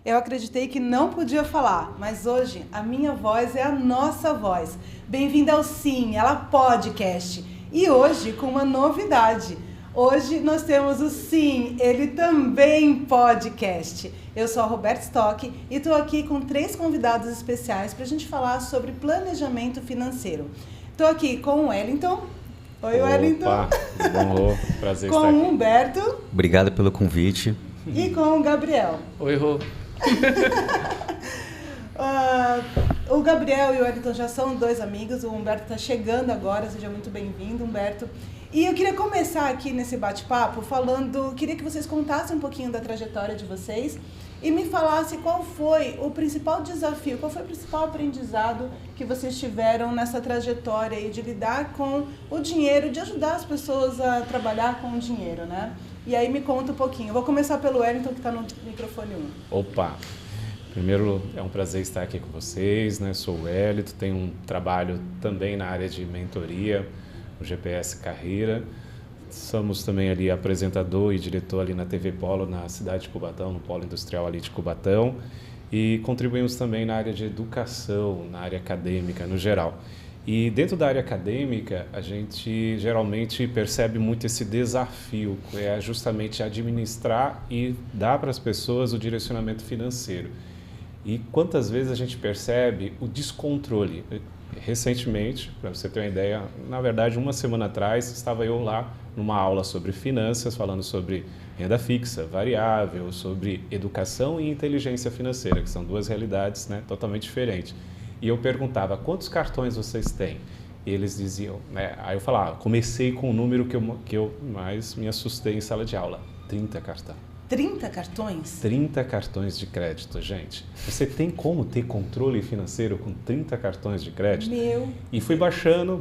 Eu acreditei que não podia falar, mas hoje a minha voz é a nossa voz. Bem-vinda ao Sim, Ela Podcast. E hoje com uma novidade. Hoje nós temos o Sim, Ele Também Podcast. Eu sou a Roberta Stock e estou aqui com 3 convidados especiais para a gente falar sobre planejamento financeiro. Estou aqui com o Wellington. Oi, Wellington. Opa, bom, prazer estar com aqui. o Humberto. Obrigado pelo convite. E com o Gabriel. Oi, Rô. O Gabriel e o Wellington já são 2 amigos, o Humberto está chegando agora, seja muito bem-vindo, Humberto. E eu queria começar aqui nesse bate-papo queria que vocês contassem um pouquinho da trajetória de vocês e me falassem qual foi o principal desafio, qual foi o principal aprendizado que vocês tiveram nessa trajetória aí de lidar com o dinheiro, de ajudar as pessoas a trabalhar com o dinheiro, né? E aí me conta um pouquinho. Eu vou começar pelo Wellington, que está no microfone 1. Opa! Primeiro, é um prazer estar aqui com vocês, né? Sou o Wellington, tenho um trabalho também na área de mentoria, o GPS Carreira. Somos também ali apresentador e diretor ali na TV Polo, na cidade de Cubatão, no Polo Industrial ali de Cubatão. E contribuímos também na área de educação, na área acadêmica no geral. E dentro da área acadêmica, a gente geralmente percebe muito esse desafio, que é justamente administrar e dar para as pessoas o direcionamento financeiro. E quantas vezes a gente percebe o descontrole? Recentemente, para você ter uma ideia, na verdade, uma semana atrás, estava eu lá numa aula sobre finanças, falando sobre renda fixa, variável, sobre educação e inteligência financeira, que são 2 realidades, né, totalmente diferentes. E eu perguntava, quantos cartões vocês têm? E eles diziam, né? Aí eu falava, comecei com o número que eu mais me assustei em sala de aula, 30 cartões. 30 cartões? 30 cartões de crédito, gente. Você tem como ter controle financeiro com 30 cartões de crédito? E fui baixando,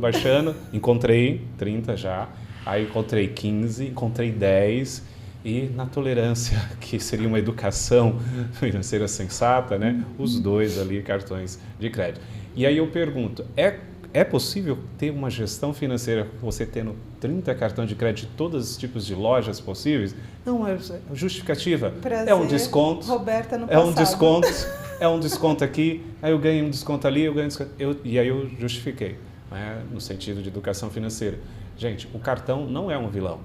encontrei 30 já, aí encontrei 15, encontrei 10... E na tolerância, que seria uma educação financeira sensata, né? Os 2 ali, cartões de crédito. E aí eu pergunto, é possível ter uma gestão financeira você tendo 30 cartões de crédito de todos os tipos de lojas possíveis? Não, é justificativa. Prazer, é um desconto. Roberta no passado. É um desconto aqui, aí eu ganho um desconto ali, eu ganho um desconto. E aí eu justifiquei, né? No sentido de educação financeira. Gente, o cartão não é um vilão.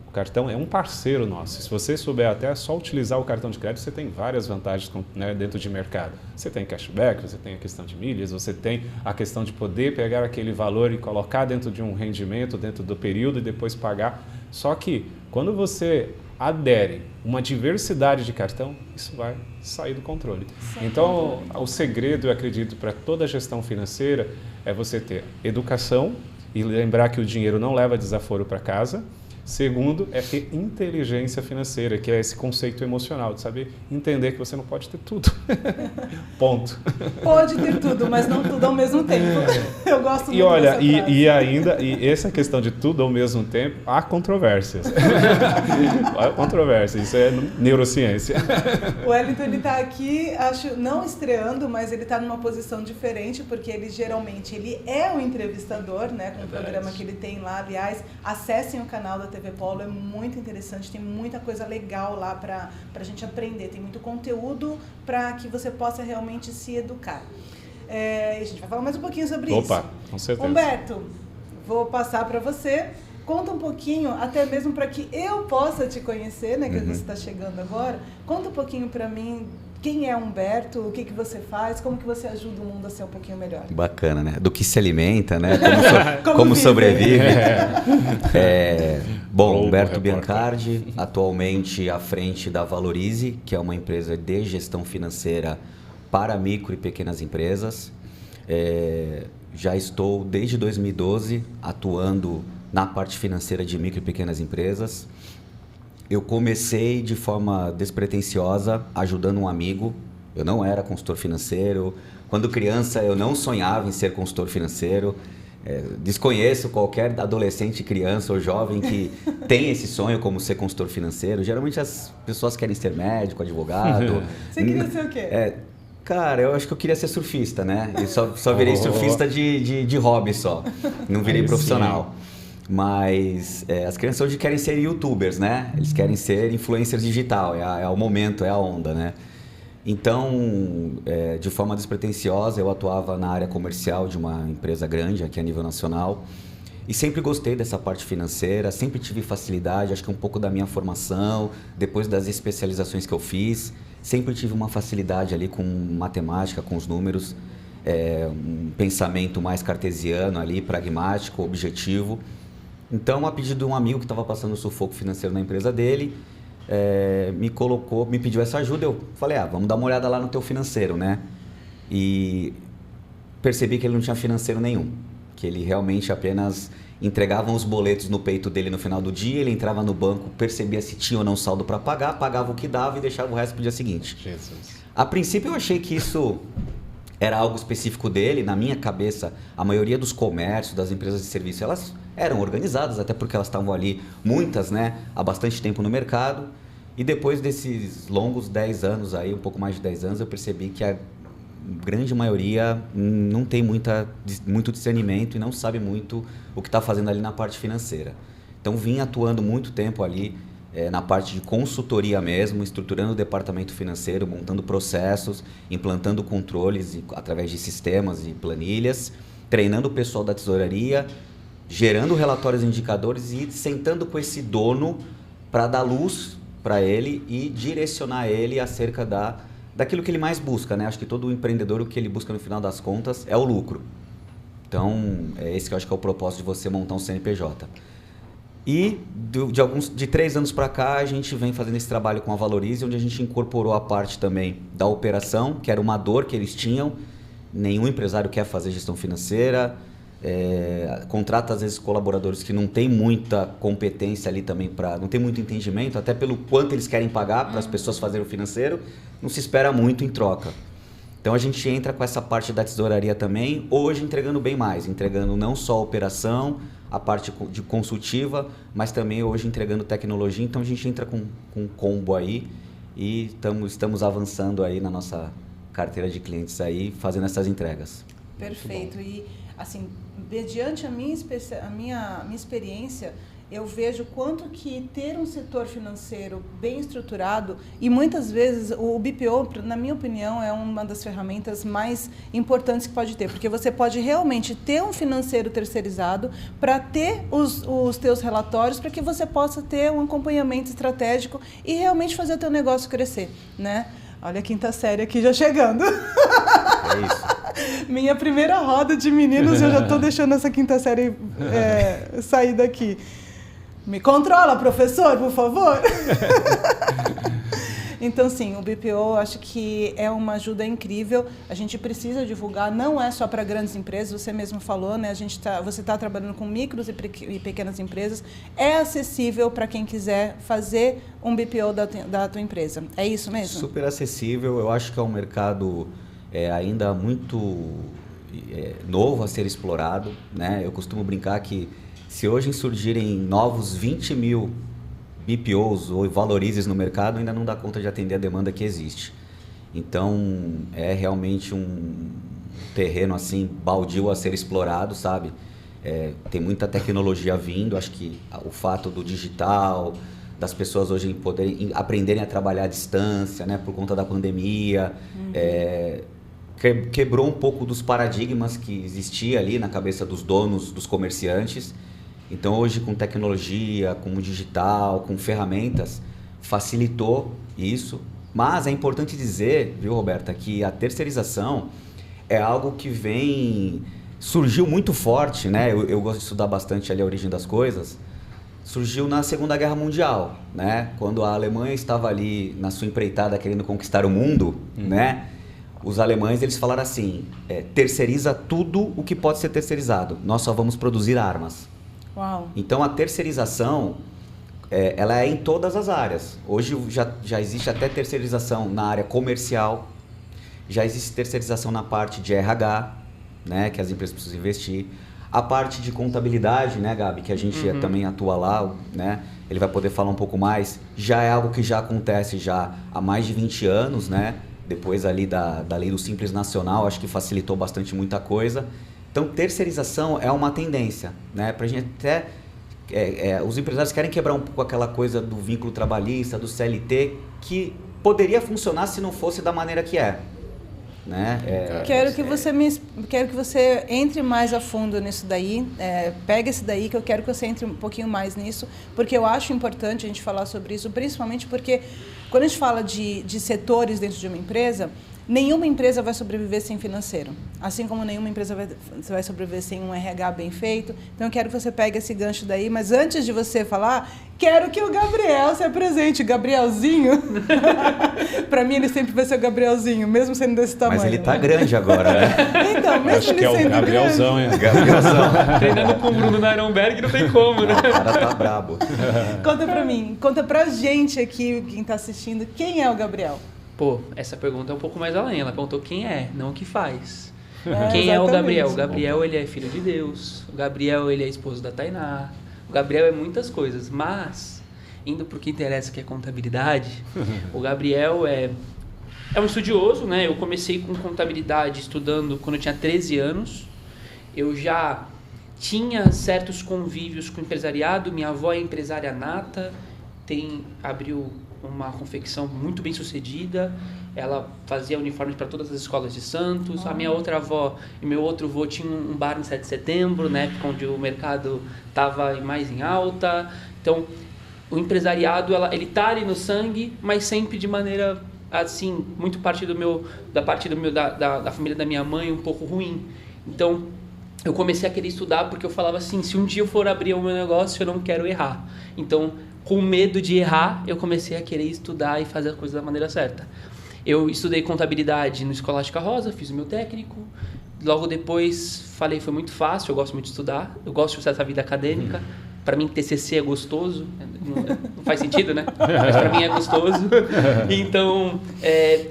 O cartão é um parceiro nosso. Se você souber até só utilizar o cartão de crédito, você tem várias vantagens, né, dentro de mercado. Você tem cashback, você tem a questão de milhas, você tem a questão de poder pegar aquele valor e colocar dentro de um rendimento, dentro do período e depois pagar. Só que quando você adere uma diversidade de cartão, isso vai sair do controle. Então, o segredo, eu acredito, para toda a gestão financeira é você ter educação e lembrar que o dinheiro não leva desaforo para casa. Segundo, é ter inteligência financeira, que é esse conceito emocional, de saber entender que você não pode ter tudo. Ponto. Pode ter tudo, mas não tudo ao mesmo tempo. Eu gosto muito dessa frase. E essa questão de tudo ao mesmo tempo, há controvérsias. Há controvérsias, isso é neurociência. O Wellington, ele está aqui, acho, não estreando, mas ele está numa posição diferente, porque ele geralmente é o entrevistador, né, com o programa que ele tem lá. Aliás, acessem o canal da TV Polo, é muito interessante, tem muita coisa legal lá para a gente aprender, tem muito conteúdo para que você possa realmente se educar. E a gente vai falar mais um pouquinho sobre isso. Opa, com certeza. Humberto, vou passar para você. Conta um pouquinho, até mesmo para que eu possa te conhecer, né, que você está chegando agora. Conta um pouquinho para mim quem é Humberto, o que você faz, como que você ajuda o mundo a ser um pouquinho melhor. Bacana, né? Do que se alimenta, né? Como sobrevive. Bom, Humberto Biancardi, atualmente à frente da Valorize, que é uma empresa de gestão financeira para micro e pequenas empresas. Já estou desde 2012 atuando na parte financeira de micro e pequenas empresas. Eu comecei de forma despretensiosa, ajudando um amigo. Eu não era consultor financeiro. Quando criança, eu não sonhava em ser consultor financeiro. Desconheço qualquer adolescente, criança ou jovem que tem esse sonho como ser consultor financeiro. Geralmente as pessoas querem ser médico, advogado. Você queria ser o quê? Cara, eu acho que eu queria ser surfista, né? E só virei surfista de hobby só. Não virei profissional. Mas as crianças hoje querem ser youtubers, né? Eles querem ser influencers digital, é o momento, é a onda, né? Então, de forma despretensiosa, eu atuava na área comercial de uma empresa grande aqui a nível nacional e sempre gostei dessa parte financeira, sempre tive facilidade, acho que um pouco da minha formação, depois das especializações que eu fiz, sempre tive uma facilidade ali com matemática, com os números, um pensamento mais cartesiano ali, pragmático, objetivo. Então, a pedido de um amigo que estava passando sufoco financeiro na empresa dele, me pediu essa ajuda, eu falei, vamos dar uma olhada lá no teu financeiro, né? E percebi que ele não tinha financeiro nenhum, que ele realmente apenas entregava os boletos no peito dele no final do dia, ele entrava no banco, percebia se tinha ou não saldo para pagar, pagava o que dava e deixava o resto para o dia seguinte. Jesus. A princípio eu achei que isso era algo específico dele. Na minha cabeça, a maioria dos comércios, das empresas de serviço, elas eram organizadas, até porque elas estavam ali, muitas, né, há bastante tempo no mercado. E depois desses longos 10 anos, aí, um pouco mais de 10 anos, eu percebi que a grande maioria não tem muito discernimento e não sabe muito o que está fazendo ali na parte financeira. Então, vim atuando muito tempo ali na parte de consultoria mesmo, estruturando o departamento financeiro, montando processos, implantando controles através de sistemas e planilhas, treinando o pessoal da tesouraria, gerando relatórios e indicadores e sentando com esse dono para dar luz para ele e direcionar ele acerca daquilo que ele mais busca, né? Acho que todo empreendedor, o que ele busca no final das contas é o lucro. Então, é esse que eu acho que é o propósito de você montar um CNPJ. E de 3 anos para cá, a gente vem fazendo esse trabalho com a Valorize, onde a gente incorporou a parte também da operação, que era uma dor que eles tinham. Nenhum empresário quer fazer gestão financeira, contrata às vezes colaboradores que não têm muita competência ali também, não tem muito entendimento, até pelo quanto eles querem pagar para as pessoas fazerem o financeiro, não se espera muito em troca. Então a gente entra com essa parte da tesouraria também, hoje entregando bem mais, entregando não só a operação, a parte de consultiva, mas também hoje entregando tecnologia. Então a gente entra com um combo aí e estamos avançando aí na nossa carteira de clientes aí, fazendo essas entregas. Perfeito. E assim, mediante a minha experiência, eu vejo quanto que ter um setor financeiro bem estruturado, e muitas vezes o BPO, na minha opinião, é uma das ferramentas mais importantes que pode ter, porque você pode realmente ter um financeiro terceirizado para ter os teus relatórios, para que você possa ter um acompanhamento estratégico e realmente fazer o teu negócio crescer, né? Olha a quinta série aqui já chegando. É isso. Minha primeira roda de meninos, eu já estou deixando essa quinta série sair daqui. Me controla, professor, por favor. Então, sim, o BPO acho que é uma ajuda incrível. A gente precisa divulgar, não é só para grandes empresas, você mesmo falou, né? Você está trabalhando com micros e pequenas empresas. É acessível para quem quiser fazer um BPO da tua empresa. É isso mesmo? Super acessível. Eu acho que é um mercado ainda muito novo a ser explorado, né? Eu costumo brincar que se hoje surgirem novos 20 mil BPOs ou Valorizes no mercado, ainda não dá conta de atender a demanda que existe. Então, é realmente um terreno assim baldio a ser explorado, sabe? Tem muita tecnologia vindo, acho que o fato do digital, das pessoas hoje poderem aprenderem a trabalhar à distância, né, por conta da pandemia, quebrou um pouco dos paradigmas que existia ali na cabeça dos donos, dos comerciantes. Então, hoje, com tecnologia, com o digital, com ferramentas, facilitou isso. Mas é importante dizer, viu, Roberta, que a terceirização é algo que surgiu muito forte, né? Eu gosto de estudar bastante ali a origem das coisas. Surgiu na Segunda Guerra Mundial, né? Quando a Alemanha estava ali na sua empreitada querendo conquistar o mundo, né? Os alemães, eles falaram assim, terceiriza tudo o que pode ser terceirizado. Nós só vamos produzir armas. Uau. Então, a terceirização, ela é em todas as áreas. Hoje já existe até terceirização na área comercial, já existe terceirização na parte de RH, né, que as empresas precisam investir. A parte de contabilidade, né, Gabi, que a gente também atua lá, né, ele vai poder falar um pouco mais, já é algo que já acontece já há mais de 20 anos, né, depois ali da lei do Simples Nacional, acho que facilitou bastante muita coisa. Então, terceirização é uma tendência, né? Pra gente até... os empresários querem quebrar um pouco aquela coisa do vínculo trabalhista, do CLT, que poderia funcionar se não fosse da maneira que é. Né? Quero que você entre mais a fundo nisso daí, pega esse daí que eu quero que você entre um pouquinho mais nisso, porque eu acho importante a gente falar sobre isso, principalmente porque quando a gente fala de setores dentro de uma empresa, nenhuma empresa vai sobreviver sem financeiro, assim como nenhuma empresa vai sobreviver sem um RH bem feito. Então eu quero que você pegue esse gancho daí, mas antes de você falar, quero que o Gabriel se apresente, Gabrielzinho. Para mim ele sempre vai ser o Gabrielzinho, mesmo sendo desse tamanho. Mas ele tá grande agora, né? Então, mesmo acho que é o Gabrielzão, hein? Treinando com o Bruno Narenberg não tem como, né? O cara tá brabo. Conta pra mim, conta pra gente aqui, quem tá assistindo, quem é o Gabriel? Pô, essa pergunta é um pouco mais além. Ela perguntou quem é, não o que faz. exatamente. Quem é o Gabriel? O Gabriel, ele é filho de Deus. O Gabriel, ele é esposo da Tainá. O Gabriel é muitas coisas, mas, indo pro que interessa, que é contabilidade, o Gabriel é um estudioso, né? Eu comecei com contabilidade estudando quando eu tinha 13 anos. Eu já tinha certos convívios com o empresariado. Minha avó é empresária nata, abriu uma confecção muito bem sucedida, ela fazia uniformes para todas as escolas de Santos. A minha outra avó e meu outro avô tinham um bar no 7 de setembro, na época onde o mercado estava mais em alta. Então, o empresariado, ele está ali no sangue, mas sempre de maneira, assim, muito da família da minha mãe, um pouco ruim. Então, eu comecei a querer estudar porque eu falava assim, se um dia eu for abrir o meu negócio, eu não quero errar. Então, com medo de errar, eu comecei a querer estudar e fazer as coisas da maneira certa. Eu estudei contabilidade no Escolástica Rosa, fiz o meu técnico. Logo depois, falei, foi muito fácil, eu gosto muito de estudar, eu gosto de essa vida acadêmica. Para mim, TCC é gostoso, não faz sentido, né? Mas para mim é gostoso. Então,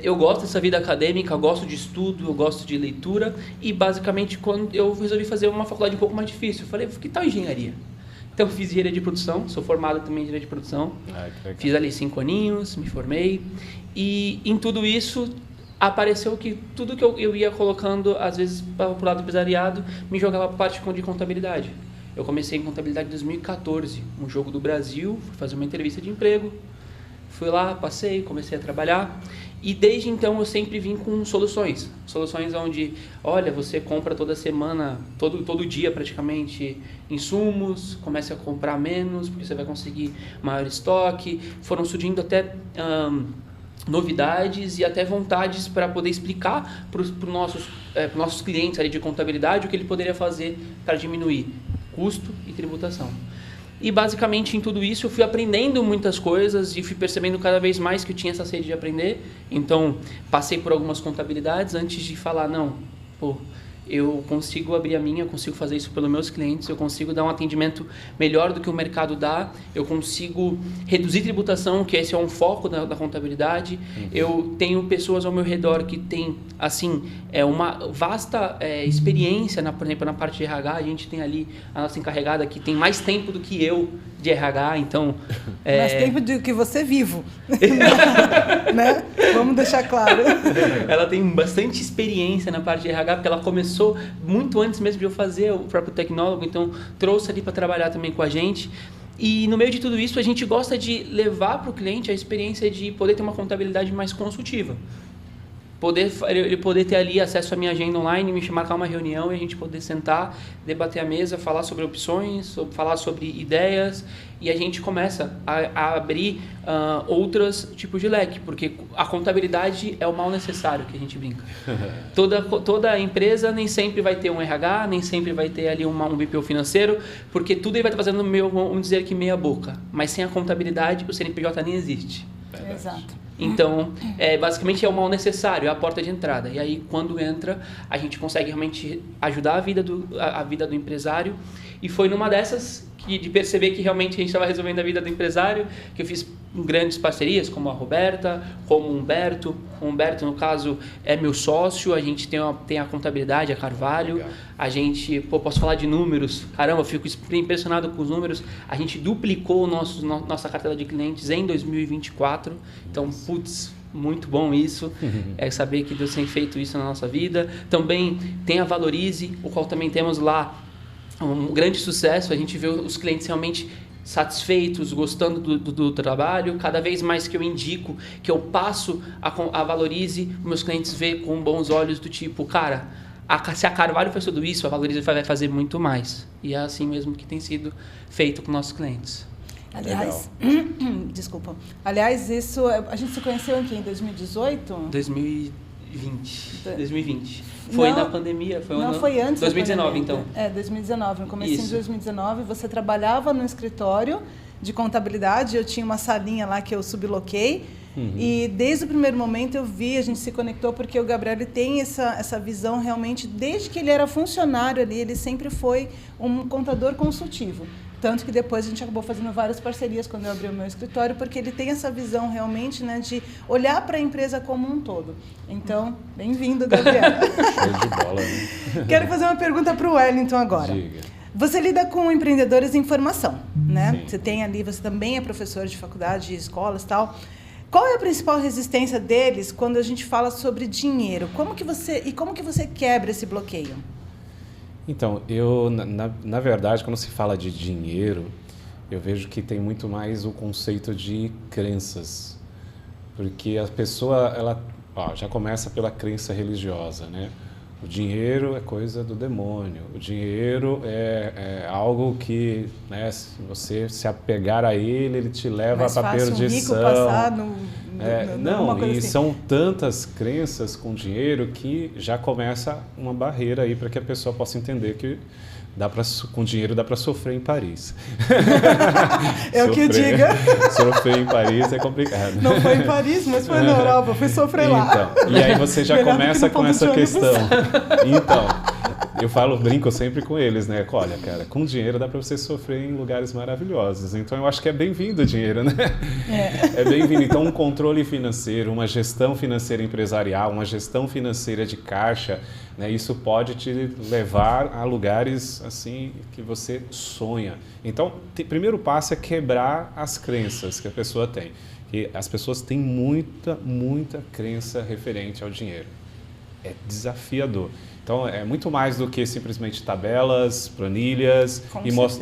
eu gosto dessa vida acadêmica, eu gosto de estudo, eu gosto de leitura. E, basicamente, quando eu resolvi fazer uma faculdade um pouco mais difícil, eu falei, que tal engenharia? Então, fiz engenharia de produção, sou formado também em engenharia de produção. Fiz ali 5 aninhos, me formei. E, em tudo isso, apareceu que tudo que eu ia colocando, às vezes, para o lado empresariado, me jogava para a parte de contabilidade. Eu comecei em contabilidade em 2014, um jogo do Brasil, fui fazer uma entrevista de emprego, fui lá, passei, comecei a trabalhar e desde então eu sempre vim com soluções onde, olha, você compra toda semana, todo dia praticamente insumos, comece a comprar menos porque você vai conseguir maior estoque, foram surgindo até novidades e até vontades para poder explicar para os nossos clientes ali de contabilidade o que ele poderia fazer para diminuir custo e tributação. E basicamente em tudo isso eu fui aprendendo muitas coisas e fui percebendo cada vez mais que eu tinha essa sede de aprender. Então passei por algumas contabilidades antes de falar, eu consigo abrir a minha, eu consigo fazer isso pelos meus clientes, eu consigo dar um atendimento melhor do que o mercado dá, eu consigo reduzir tributação, que esse é um foco da contabilidade. Eu tenho pessoas ao meu redor que têm, assim, uma vasta experiência, por exemplo, na parte de RH. A gente tem ali a nossa encarregada que tem mais tempo do que eu de RH, então... Mais tempo do que você vivo, né? Vamos deixar claro. Ela tem bastante experiência na parte de RH, porque ela começou muito antes mesmo de eu fazer o próprio tecnólogo, então trouxe ali para trabalhar também com a gente. E no meio de tudo isso, a gente gosta de levar para o cliente a experiência de poder ter uma contabilidade mais consultiva. Ele poder ter ali acesso à minha agenda online, me marcar uma reunião e a gente poder sentar, debater a mesa, falar sobre opções, falar sobre ideias e a gente começa a abrir outros tipos de leque, porque a contabilidade é o mal necessário que a gente brinca. Toda empresa nem sempre vai ter um RH, nem sempre vai ter ali um BPO financeiro, porque tudo ele vai estar fazendo, vamos dizer que meia boca, mas sem a contabilidade o CNPJ nem existe. Exato. Então, basicamente é o mal necessário, é a porta de entrada. E aí, quando entra, a gente consegue realmente ajudar a vida do empresário. E foi numa dessas de perceber que realmente a gente estava resolvendo a vida do empresário, que eu fiz grandes parcerias, como a Roberta, como o Humberto. O Humberto, no caso, é meu sócio, a gente tem a contabilidade, a Carvalho. Legal. A gente, posso falar de números, caramba, eu fico impressionado com os números. A gente duplicou nossa cartela de clientes em 2024, então, muito bom isso, saber que Deus tem feito isso na nossa vida. Também tem a Valorize, o qual também temos lá um grande sucesso. A gente vê os clientes realmente satisfeitos, gostando do trabalho. Cada vez mais que eu indico, que eu passo a Valorize, meus clientes veem com bons olhos do tipo, cara, se a Carvalho faz tudo isso, a Valorize vai fazer muito mais. E é assim mesmo que tem sido feito com nossos clientes. Aliás, desculpa. Aliás, isso a gente se conheceu aqui em 2018? 2020. Foi na pandemia. Foi antes 2019, então. 2019. No começo de Isso. 2019, você trabalhava no escritório de contabilidade, eu tinha uma salinha lá que eu subloquei. E desde o primeiro momento a gente se conectou porque o Gabriel ele tem essa visão realmente, desde que ele era funcionário ali, ele sempre foi um contador consultivo. Tanto que depois a gente acabou fazendo várias parcerias quando eu abri o meu escritório, porque ele tem essa visão realmente, né, de olhar para a empresa como um todo. Então, bem-vindo, Gabriel. Show de bola, né? Quero fazer uma pergunta para o Wellington agora. Diga. Você lida com empreendedores em formação, né? Sim. Você tem ali, você também é professor de faculdade, escolas e tal. Qual é a principal resistência deles quando a gente fala sobre dinheiro? Como que você quebra esse bloqueio? Então, na verdade, quando se fala de dinheiro, eu vejo que tem muito mais o conceito de crenças. Porque a pessoa, ela já começa pela crença religiosa, né? O dinheiro é coisa do demônio. O dinheiro é algo que, né, se você se apegar a ele te leva para a perdição. Mais fácil um rico passar não, e assim. são tantas crenças com dinheiro que já começa uma barreira aí para que a pessoa possa entender que com dinheiro dá para sofrer em Paris. É o que eu diga. Sofrer em Paris é complicado. Não foi em Paris, mas foi na Europa, fui sofrer lá. Então, e aí você já começa com essa questão. Então, brinco sempre com eles, né? Olha, cara, com dinheiro dá para você sofrer em lugares maravilhosos. Então, eu acho que é bem-vindo o dinheiro, né? É bem-vindo. Então, um controle financeiro, uma gestão financeira empresarial, uma gestão financeira de caixa, né? Isso pode te levar a lugares assim que você sonha. Então, o primeiro passo é quebrar as crenças que a pessoa tem. E as pessoas têm muita crença referente ao dinheiro. É desafiador. Então, é muito mais do que simplesmente tabelas, planilhas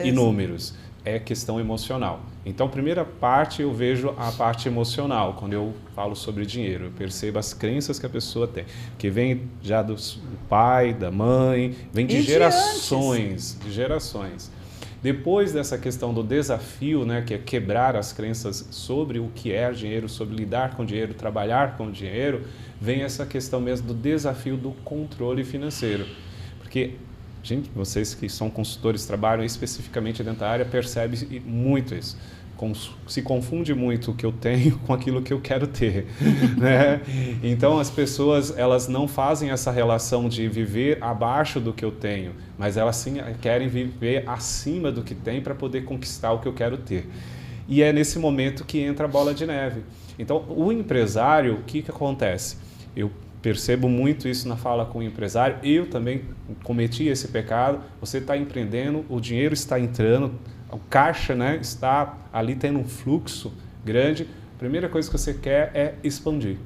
e números. É questão emocional. Então, primeira parte, eu vejo a parte emocional, quando eu falo sobre dinheiro. Eu percebo as crenças que a pessoa tem, que vem já do pai, da mãe, vem de gerações. Depois dessa questão do desafio, né, que é quebrar as crenças sobre o que é dinheiro, sobre lidar com dinheiro, trabalhar com dinheiro, vem essa questão mesmo do desafio do controle financeiro. Porque, gente, vocês que são consultores, trabalham especificamente dentro da área, percebem muito isso. Se confunde muito o que eu tenho com aquilo que eu quero ter, né? Então, as pessoas, elas não fazem essa relação de viver abaixo do que eu tenho, mas elas sim querem viver acima do que tem para poder conquistar o que eu quero ter. E é nesse momento que entra a bola de neve. Então, o empresário, o que acontece? Eu percebo muito isso na fala com o empresário. Eu também cometi esse pecado. Você está empreendendo, o dinheiro está entrando, o caixa, né, está ali tendo um fluxo grande. A primeira coisa que você quer é expandir.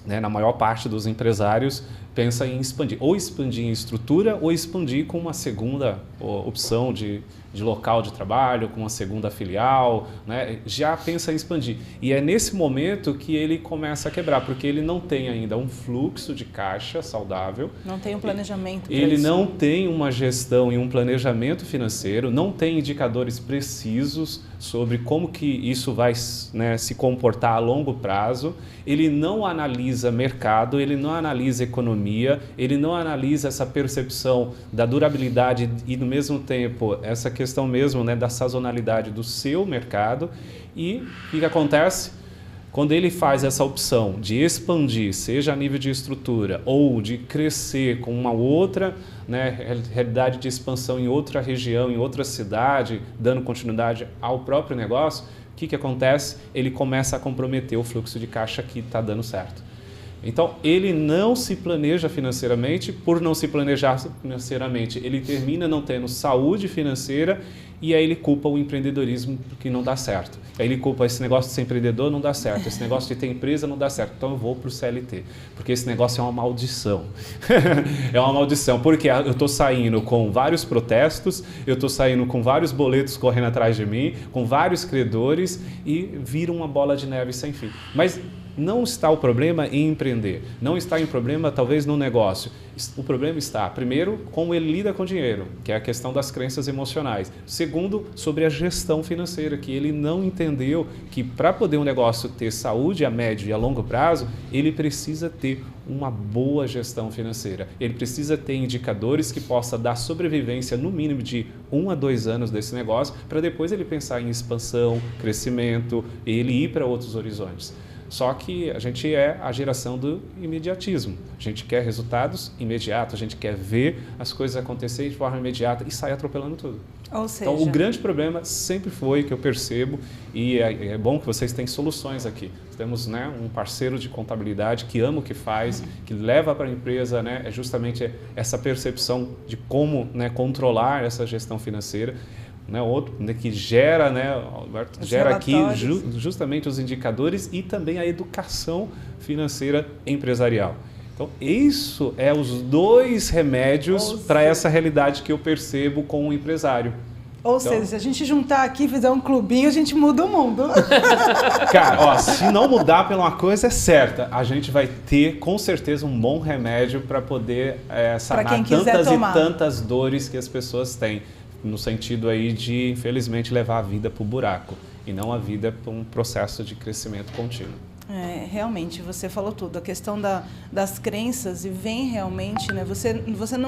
Né? Na maior parte dos empresários pensa em expandir. Ou expandir em estrutura ou expandir com uma segunda opção de local de trabalho, com uma segunda filial, né? Já pensa em expandir. E é nesse momento que ele começa a quebrar, porque ele não tem ainda um fluxo de caixa saudável. Não tem um planejamento. Ele não tem uma gestão e um planejamento financeiro, não tem indicadores precisos sobre como que isso vai, né, se comportar a longo prazo. Ele não analisa mercado, ele não analisa economia, ele não analisa essa percepção da durabilidade e, no mesmo tempo, essa questão mesmo, né, da sazonalidade do seu mercado. E o que acontece? Quando ele faz essa opção de expandir, seja a nível de estrutura ou de crescer com uma outra, né, realidade de expansão em outra região, em outra cidade, dando continuidade ao próprio negócio, o que acontece? Ele começa a comprometer o fluxo de caixa que está dando certo. Então, ele não se planeja financeiramente. Por não se planejar financeiramente, ele termina não tendo saúde financeira e aí ele culpa o empreendedorismo porque não dá certo. Aí ele culpa esse negócio de ser empreendedor não dá certo, esse negócio de ter empresa não dá certo, então eu vou para o CLT, porque esse negócio é uma maldição. É uma maldição, porque eu estou saindo com vários protestos, eu estou saindo com vários boletos correndo atrás de mim, com vários credores e vira uma bola de neve sem fim. Mas não está o problema em empreender, não está em problema talvez no negócio. O problema está, primeiro, como ele lida com o dinheiro, que é a questão das crenças emocionais. Segundo, sobre a gestão financeira, que ele não entendeu que para poder um negócio ter saúde a médio e a longo prazo, ele precisa ter uma boa gestão financeira. Ele precisa ter indicadores que possa dar sobrevivência no mínimo de 1 a 2 anos desse negócio, para depois ele pensar em expansão, crescimento, ele ir para outros horizontes. Só que a gente é a geração do imediatismo. A gente quer resultados imediatos, a gente quer ver as coisas acontecerem de forma imediata e sair atropelando tudo. Ou seja... Então, o grande problema sempre foi, que eu percebo, e é bom que vocês têm soluções aqui. Temos, né, um parceiro de contabilidade que ama o que faz, que leva para a empresa, né, é justamente essa percepção de como, né, controlar essa gestão financeira. Né, outro, né, que gera, né, Alberto, gera aqui justamente os indicadores e também a educação financeira empresarial. Então, isso é os 2 remédios para essa realidade que eu percebo com o empresário. Ou seja, se a gente juntar aqui e fizer um clubinho, a gente muda o mundo. Cara, ó, se não mudar pela uma coisa é certa, a gente vai ter com certeza um bom remédio para poder sanar tantas e tantas dores que as pessoas têm. No sentido aí de, infelizmente, levar a vida para o buraco e não a vida para um processo de crescimento contínuo. Realmente, você falou tudo. A questão das crenças e vem realmente, né?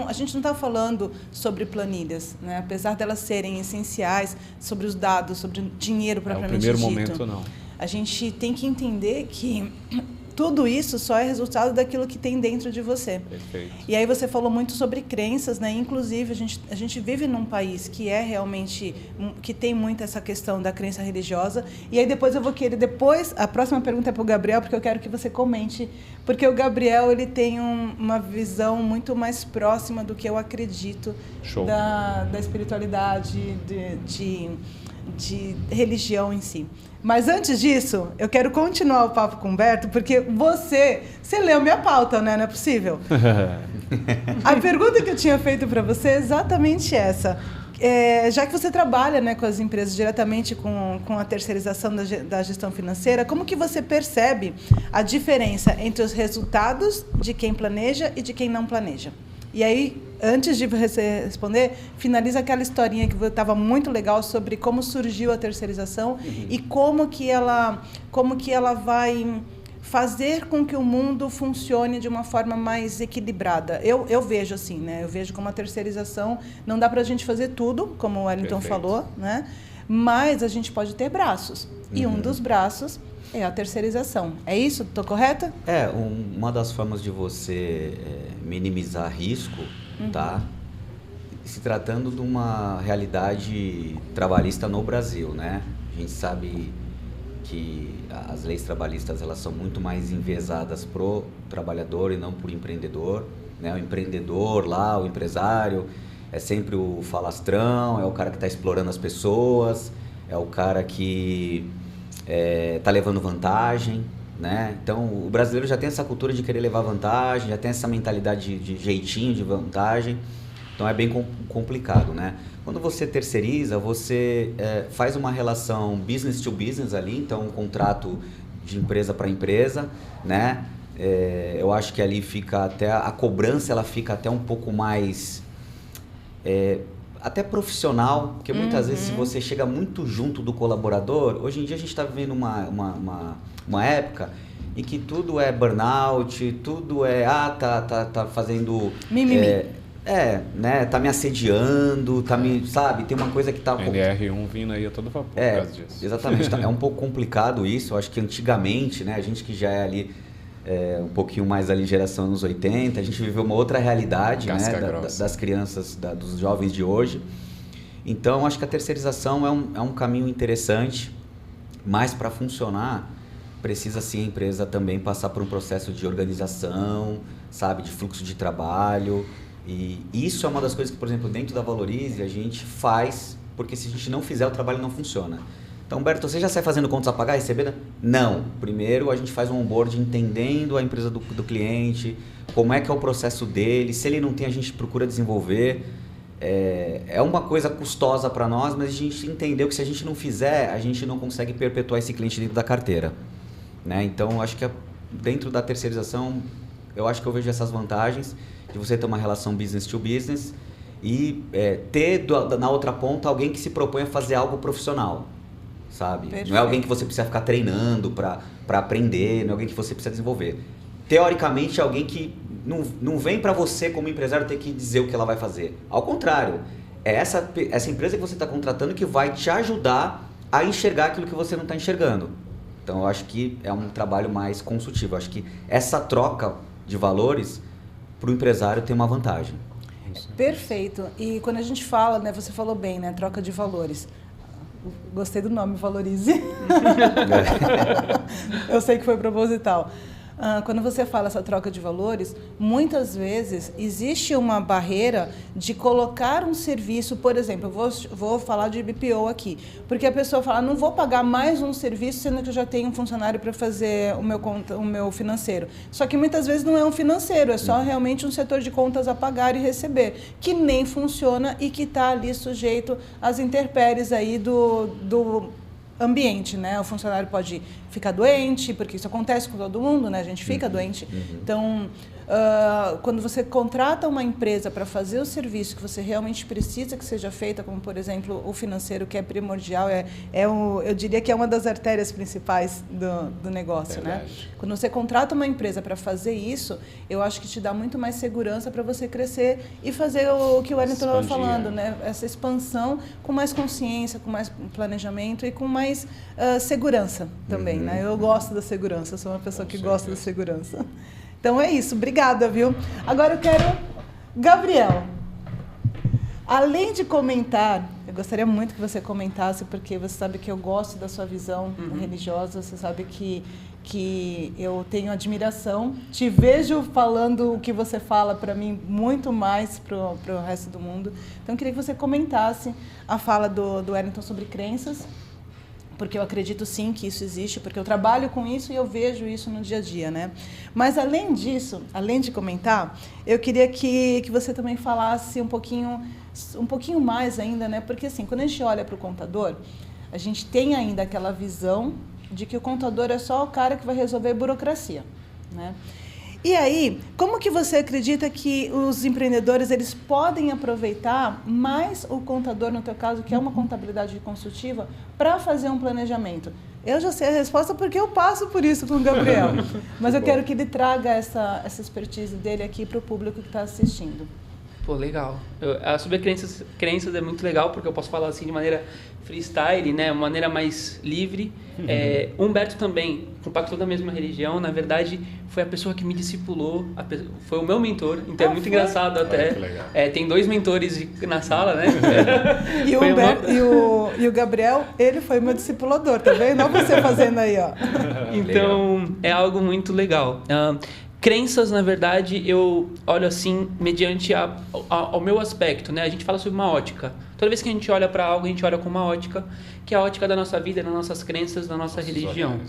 A gente não está falando sobre planilhas, né? Apesar delas serem essenciais, sobre os dados, sobre dinheiro propriamente dito. No primeiro momento, não. A gente tem que entender que tudo isso só é resultado daquilo que tem dentro de você. Perfeito. E aí você falou muito sobre crenças, né? Inclusive, a gente vive num país que é realmente, que tem muito essa questão da crença religiosa. E aí depois eu vou querer, a próxima pergunta é para o Gabriel, porque eu quero que você comente. Porque o Gabriel, ele tem uma visão muito mais próxima do que eu acredito. Show. Da espiritualidade, de religião em si. Mas antes disso, eu quero continuar o papo com o Humberto, porque você leu minha pauta, né? Não é possível? A pergunta que eu tinha feito para você é exatamente essa. Já que você trabalha, né, com as empresas diretamente com a terceirização da gestão financeira, como que você percebe a diferença entre os resultados de quem planeja e de quem não planeja? E aí, antes de você responder, finaliza aquela historinha que estava muito legal sobre como surgiu a terceirização e como que ela vai fazer com que o mundo funcione de uma forma mais equilibrada. Eu vejo assim, né? Eu vejo como a terceirização, não dá para a gente fazer tudo, como o Wellington falou, né? Mas a gente pode ter braços. E um dos braços é a terceirização. É isso? Estou correta? Uma das formas de você minimizar risco, tá? Se tratando de uma realidade trabalhista no Brasil, né? A gente sabe que as leis trabalhistas, elas são muito mais enviesadas pro trabalhador e não pro empreendedor, né? O empreendedor lá, o empresário, é sempre o falastrão, é o cara que está explorando as pessoas, é o cara que tá levando vantagem, né? Então, o brasileiro já tem essa cultura de querer levar vantagem, já tem essa mentalidade de jeitinho de vantagem, então é bem complicado, né? Quando você terceiriza, você faz uma relação business to business ali, então um contrato de empresa para empresa, né? Eu acho que ali fica até, a cobrança ela fica até um pouco mais... até profissional, porque muitas vezes se você chega muito junto do colaborador, hoje em dia a gente está vivendo uma época em que tudo é burnout, tudo é, tá fazendo... Mimimi. Né, tá me assediando, sabe, tem uma coisa que tá... NR1 vindo aí a todo vapor por causa disso. Exatamente, é um pouco complicado isso, eu acho que antigamente, né, a gente que já é ali um pouquinho mais ali geração anos 80, a gente viveu uma outra realidade, né, das crianças, dos jovens de hoje. Então, acho que a terceirização é um caminho interessante, mas para funcionar, precisa sim a empresa também passar por um processo de organização, sabe, de fluxo de trabalho, e isso é uma das coisas que, por exemplo, dentro da Valorize, a gente faz porque se a gente não fizer, o trabalho não funciona. Então, Humberto, você já sai fazendo contas a pagar, receber? Não. Primeiro, a gente faz um onboard entendendo a empresa do cliente, como é que é o processo dele. Se ele não tem, a gente procura desenvolver. É uma coisa custosa para nós, mas a gente entendeu que se a gente não fizer, a gente não consegue perpetuar esse cliente dentro da carteira. Né? Então, acho que dentro da terceirização, eu acho que eu vejo essas vantagens de você ter uma relação business to business e ter na outra ponta alguém que se propõe a fazer algo profissional. Sabe? Não é alguém que você precisa ficar treinando para aprender, não é alguém que você precisa desenvolver. Teoricamente, é alguém que não vem para você como empresário ter que dizer o que ela vai fazer. Ao contrário, é essa empresa que você está contratando que vai te ajudar a enxergar aquilo que você não está enxergando. Então, eu acho que é um trabalho mais consultivo. Eu acho que essa troca de valores para o empresário tem uma vantagem. Perfeito. E quando a gente fala, né, você falou bem, né, troca de valores. Gostei do nome, Valorize. Eu sei que foi proposital. Quando você fala essa troca de valores, muitas vezes existe uma barreira de colocar um serviço, por exemplo, eu vou falar de BPO aqui, porque a pessoa fala, não vou pagar mais um serviço, sendo que eu já tenho um funcionário para fazer o meu financeiro. Só que muitas vezes não é um financeiro, é só realmente um setor de contas a pagar e receber, que nem funciona e que está ali sujeito às intempéries aí do ambiente, né? O funcionário pode ficar doente, porque isso acontece com todo mundo, né? A gente fica doente. Então, quando você contrata uma empresa para fazer o serviço que você realmente precisa que seja feita, como, por exemplo, o financeiro, que é primordial, eu diria que é uma das artérias principais do negócio, né? Quando você contrata uma empresa para fazer isso, eu acho que te dá muito mais segurança para você crescer e fazer o que o Wellington estava falando, né? Essa expansão com mais consciência, com mais planejamento e com mais segurança também, né? Eu gosto da segurança, eu sou uma pessoa que gosta da segurança. Então é isso, obrigada, viu? Agora eu quero... Gabriel, além de comentar, eu gostaria muito que você comentasse, porque você sabe que eu gosto da sua visão religiosa, você sabe que eu tenho admiração, te vejo falando o que você fala para mim muito mais para o resto do mundo. Então eu queria que você comentasse a fala do Wellington sobre crenças, porque eu acredito sim que isso existe, porque eu trabalho com isso e eu vejo isso no dia a dia, né? Mas além disso, além de comentar, eu queria que você também falasse um pouquinho mais ainda, né? Porque assim, quando a gente olha para o contador, a gente tem ainda aquela visão de que o contador é só o cara que vai resolver burocracia, né? E aí, como que você acredita que os empreendedores eles podem aproveitar mais o contador, no teu caso, que é uma contabilidade consultiva, para fazer um planejamento? Eu já sei a resposta porque eu passo por isso com o Gabriel, mas eu quero que ele traga essa expertise dele aqui para o público que está assistindo. Pô, legal. Sobre crenças é muito legal, porque eu posso falar assim de maneira freestyle, né? Uma maneira mais livre. Humberto também compactou da mesma religião. Na verdade, foi a pessoa que me discipulou, foi o meu mentor. Então é muito engraçado até. Tem 2 mentores na sala, né? E o Humberto e o Gabriel, ele foi meu discipulador, tá vendo? Olha você fazendo aí, ó. Então, é algo muito legal. Crenças, na verdade, eu olho assim, mediante ao meu aspecto, né? A gente fala sobre uma ótica. Toda vez que a gente olha para algo, a gente olha com uma ótica, que é a ótica da nossa vida, das nossas crenças, da nossa religião.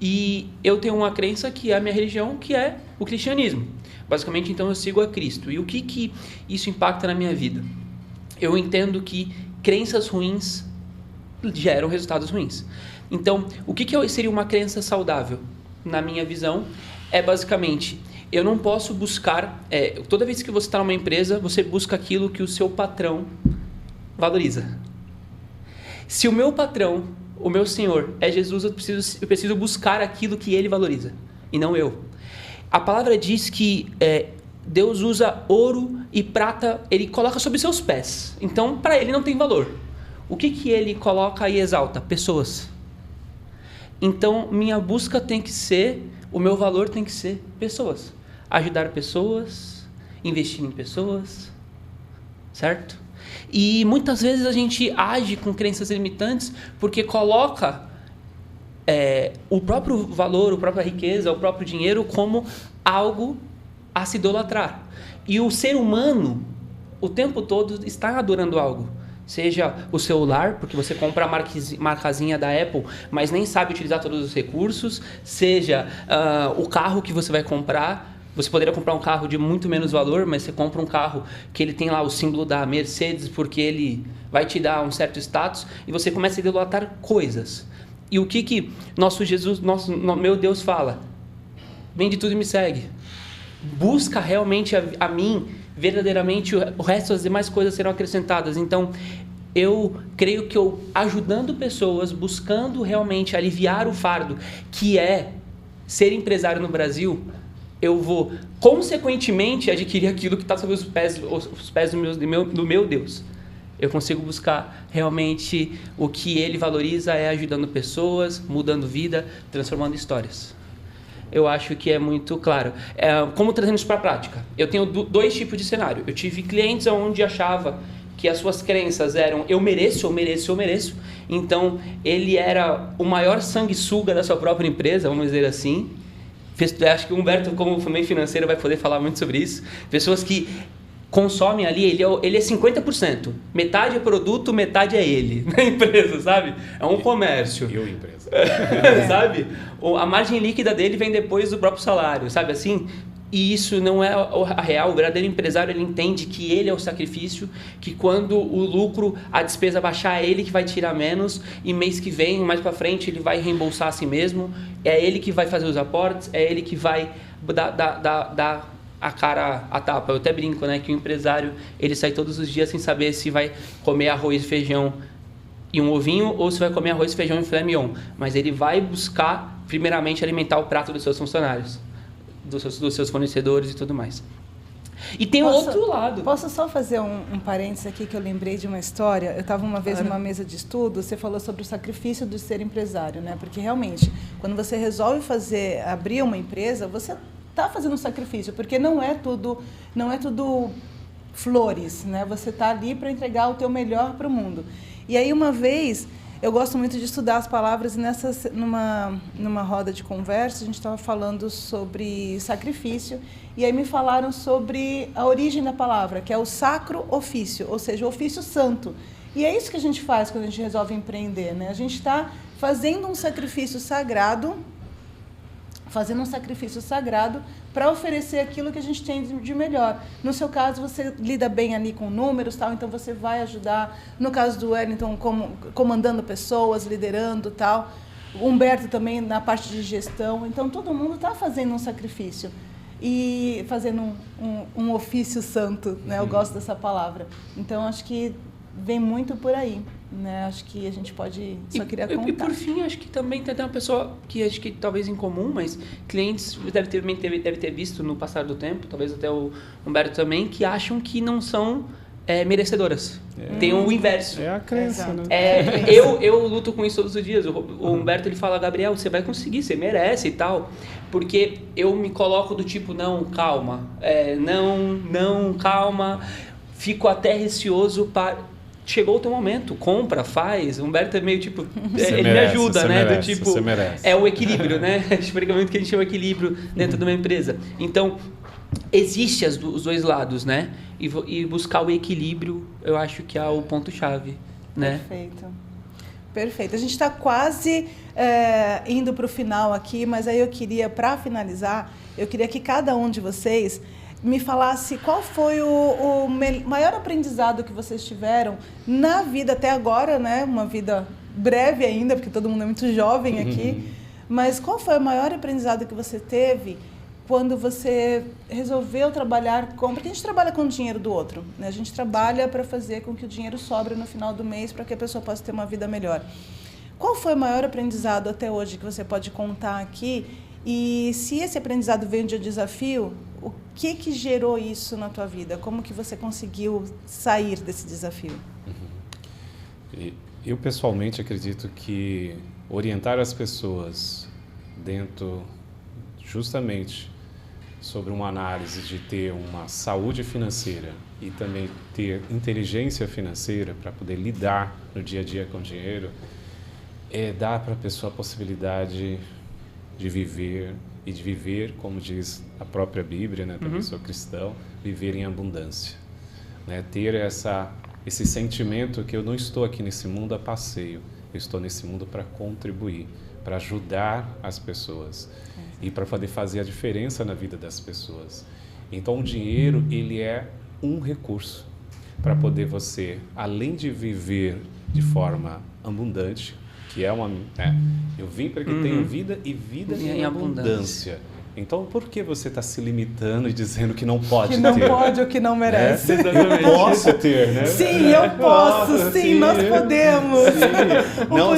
E eu tenho uma crença que é a minha religião, que é o cristianismo. Basicamente, então, eu sigo a Cristo. E o que isso impacta na minha vida? Eu entendo que crenças ruins geram resultados ruins. Então, o que seria uma crença saudável? Na minha visão, é basicamente, eu não posso buscar... toda vez que você está numa empresa, você busca aquilo que o seu patrão valoriza. Se o meu patrão, o meu senhor, é Jesus, eu preciso buscar aquilo que ele valoriza, e não eu. A palavra diz que Deus usa ouro e prata, ele coloca sobre seus pés. Então, para ele não tem valor. O que ele coloca e exalta? Pessoas. Então, minha busca tem que ser... O meu valor tem que ser pessoas. Ajudar pessoas, investir em pessoas, certo? E muitas vezes a gente age com crenças limitantes porque coloca o próprio valor, a própria riqueza, o próprio dinheiro como algo a se idolatrar. E o ser humano, o tempo todo, está adorando algo. Seja o celular, porque você compra a marcazinha da Apple, mas nem sabe utilizar todos os recursos. Seja o carro que você vai comprar. Você poderia comprar um carro de muito menos valor, mas você compra um carro que ele tem lá o símbolo da Mercedes, porque ele vai te dar um certo status, e você começa a idolatrar coisas. E o que nosso Jesus, meu Deus fala? Vende tudo e me segue. Busca realmente a mim, verdadeiramente, o resto das demais coisas serão acrescentadas. Então, eu creio que eu ajudando pessoas, buscando realmente aliviar o fardo, que é ser empresário no Brasil, eu vou, consequentemente, adquirir aquilo que está sobre os pés do meu Deus. Eu consigo buscar realmente o que ele valoriza é ajudando pessoas, mudando vida, transformando histórias. Eu acho que é muito claro. Como trazendo isso para a prática? Eu tenho dois tipos de cenário. Eu tive clientes onde achava que as suas crenças eram eu mereço. Então, ele era o maior sanguessuga da sua própria empresa, vamos dizer assim. Acho que o Humberto, como meio financeiro, vai poder falar muito sobre isso. Pessoas que consomem ali, ele é 50%. Metade é produto, metade é ele na empresa, sabe? É um comércio. Eu, empresa. Sabe? A margem líquida dele vem depois do próprio salário, sabe assim? E isso não é a real. O verdadeiro empresário, ele entende que ele é o sacrifício, que quando o lucro, a despesa baixar, é ele que vai tirar menos, e mês que vem, mais para frente, ele vai reembolsar a si mesmo, é ele que vai fazer os aportes, é ele que vai dar a cara a tapa. Eu até brinco, né, que o empresário, ele sai todos os dias sem saber se vai comer arroz e feijão e um ovinho, ou se vai comer arroz, feijão e filé mignon. Mas ele vai buscar, primeiramente, alimentar o prato dos seus funcionários, dos seus fornecedores e tudo mais. E tem outro lado. Posso só fazer um parênteses aqui, que eu lembrei de uma história? Eu estava uma vez numa mesa de estudo, você falou sobre o sacrifício de ser empresário, né? Porque realmente, quando você resolve abrir uma empresa, você está fazendo um sacrifício, porque não é tudo flores, né? Você está ali para entregar o teu melhor para o mundo. E aí, uma vez, eu gosto muito de estudar as palavras, e numa roda de conversa, a gente estava falando sobre sacrifício, e aí me falaram sobre a origem da palavra, que é o sacro ofício, ou seja, o ofício santo. E é isso que a gente faz quando a gente resolve empreender, né? A gente está fazendo um sacrifício sagrado para oferecer aquilo que a gente tem de melhor. No seu caso, você lida bem ali com números, tal, então você vai ajudar. No caso do Wellington, comandando pessoas, liderando, tal. O Humberto também na parte de gestão. Então, todo mundo está fazendo um sacrifício e fazendo um ofício santo, né? Eu gosto dessa palavra. Então, acho que vem muito por aí, né? Acho que a gente pode... Só queria contar. E por fim, acho que também tem uma pessoa que acho que talvez em comum, mas clientes deve ter visto no passar do tempo, talvez até o Humberto também, que acham que não são merecedoras. Tem o inverso. É a crença, Exato. né? Eu luto com isso todos os dias. O Humberto, ele fala, Gabriel, você vai conseguir, você merece e tal. Porque eu me coloco do tipo, não, calma. Não, calma. Fico até receoso para... Chegou o teu momento, compra, faz. O Humberto é meio tipo... ele me ajuda, né? Merece, do tipo, você merece. é o equilíbrio, né? Praticamente que a gente chama equilíbrio dentro de uma empresa. Então, existe os dois lados, né? E buscar o equilíbrio, eu acho que é o ponto-chave, né? Perfeito. A gente está quase indo para o final aqui, mas aí eu queria, para finalizar, eu queria que cada um de vocês me falasse qual foi o maior aprendizado que vocês tiveram na vida até agora, né? Uma vida breve ainda, porque todo mundo é muito jovem aqui. Mas qual foi o maior aprendizado que você teve quando você resolveu trabalhar porque a gente trabalha com o dinheiro do outro, né? A gente trabalha para fazer com que o dinheiro sobre no final do mês para que a pessoa possa ter uma vida melhor. Qual foi o maior aprendizado até hoje que você pode contar aqui? E se esse aprendizado veio de um desafio, o que gerou isso na tua vida? Como que você conseguiu sair desse desafio? Eu, pessoalmente, acredito que orientar as pessoas dentro, justamente, sobre uma análise de ter uma saúde financeira e também ter inteligência financeira para poder lidar no dia a dia com o dinheiro, é dar para a pessoa a possibilidade de viver, como diz a própria Bíblia, né? Também sou cristão, viver em abundância, né? Ter essa esse sentimento que eu não estou aqui nesse mundo a passeio, eu estou nesse mundo para contribuir, para ajudar as pessoas e para poder fazer a diferença na vida das pessoas. Então, o dinheiro, ele é um recurso para poder você, além de viver de forma abundante, que é uma... eu vim para que tenha vida e vida em abundância. Então, por que você está se limitando e dizendo que não pode ter? Que não pode ou que não merece. Eu posso ter, né? Sim, eu posso, sim, nós podemos.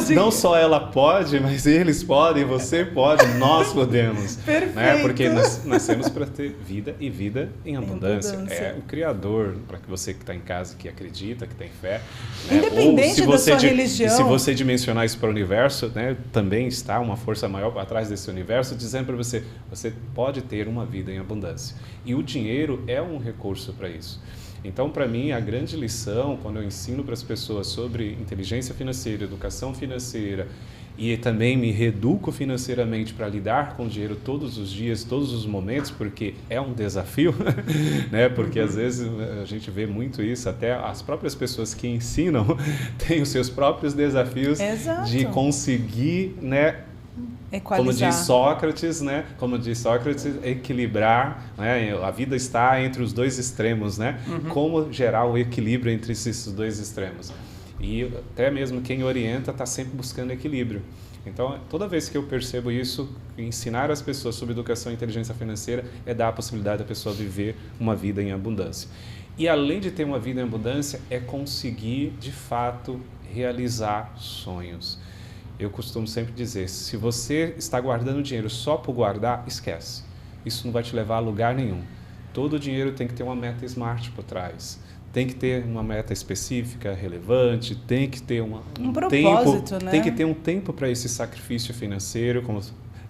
Sim. Não só ela pode, mas eles podem, você pode, nós podemos. Perfeito. Né? Porque nós nascemos para ter vida e vida em abundância. É o Criador, para que você que está em casa, que acredita, que tem fé. Né? Independente da sua religião. E se você dimensionar isso para o universo, né, também está uma força maior atrás desse universo, dizendo para você, você pode ter uma vida em abundância. E o dinheiro é um recurso para isso. Então, para mim, a grande lição, quando eu ensino para as pessoas sobre inteligência financeira, educação financeira, e também me reeduco financeiramente para lidar com o dinheiro todos os dias, todos os momentos, porque é um desafio, né? Porque às vezes a gente vê muito isso, até as próprias pessoas que ensinam têm os seus próprios desafios de conseguir, né? Equalizar. Como diz Sócrates, equilibrar, né? A vida está entre os dois extremos, né? Como gerar o equilíbrio entre esses dois extremos. E até mesmo quem orienta está sempre buscando equilíbrio. Então, toda vez que eu percebo isso, ensinar as pessoas sobre educação e inteligência financeira é dar a possibilidade da pessoa viver uma vida em abundância. E além de ter uma vida em abundância, é conseguir, de fato, realizar sonhos. Eu costumo sempre dizer, se você está guardando dinheiro só por guardar, esquece. Isso não vai te levar a lugar nenhum. Todo dinheiro tem que ter uma meta SMART por trás. Tem que ter uma meta específica, relevante, tem que ter um propósito, tempo, né? Tem que ter um tempo para esse sacrifício financeiro, como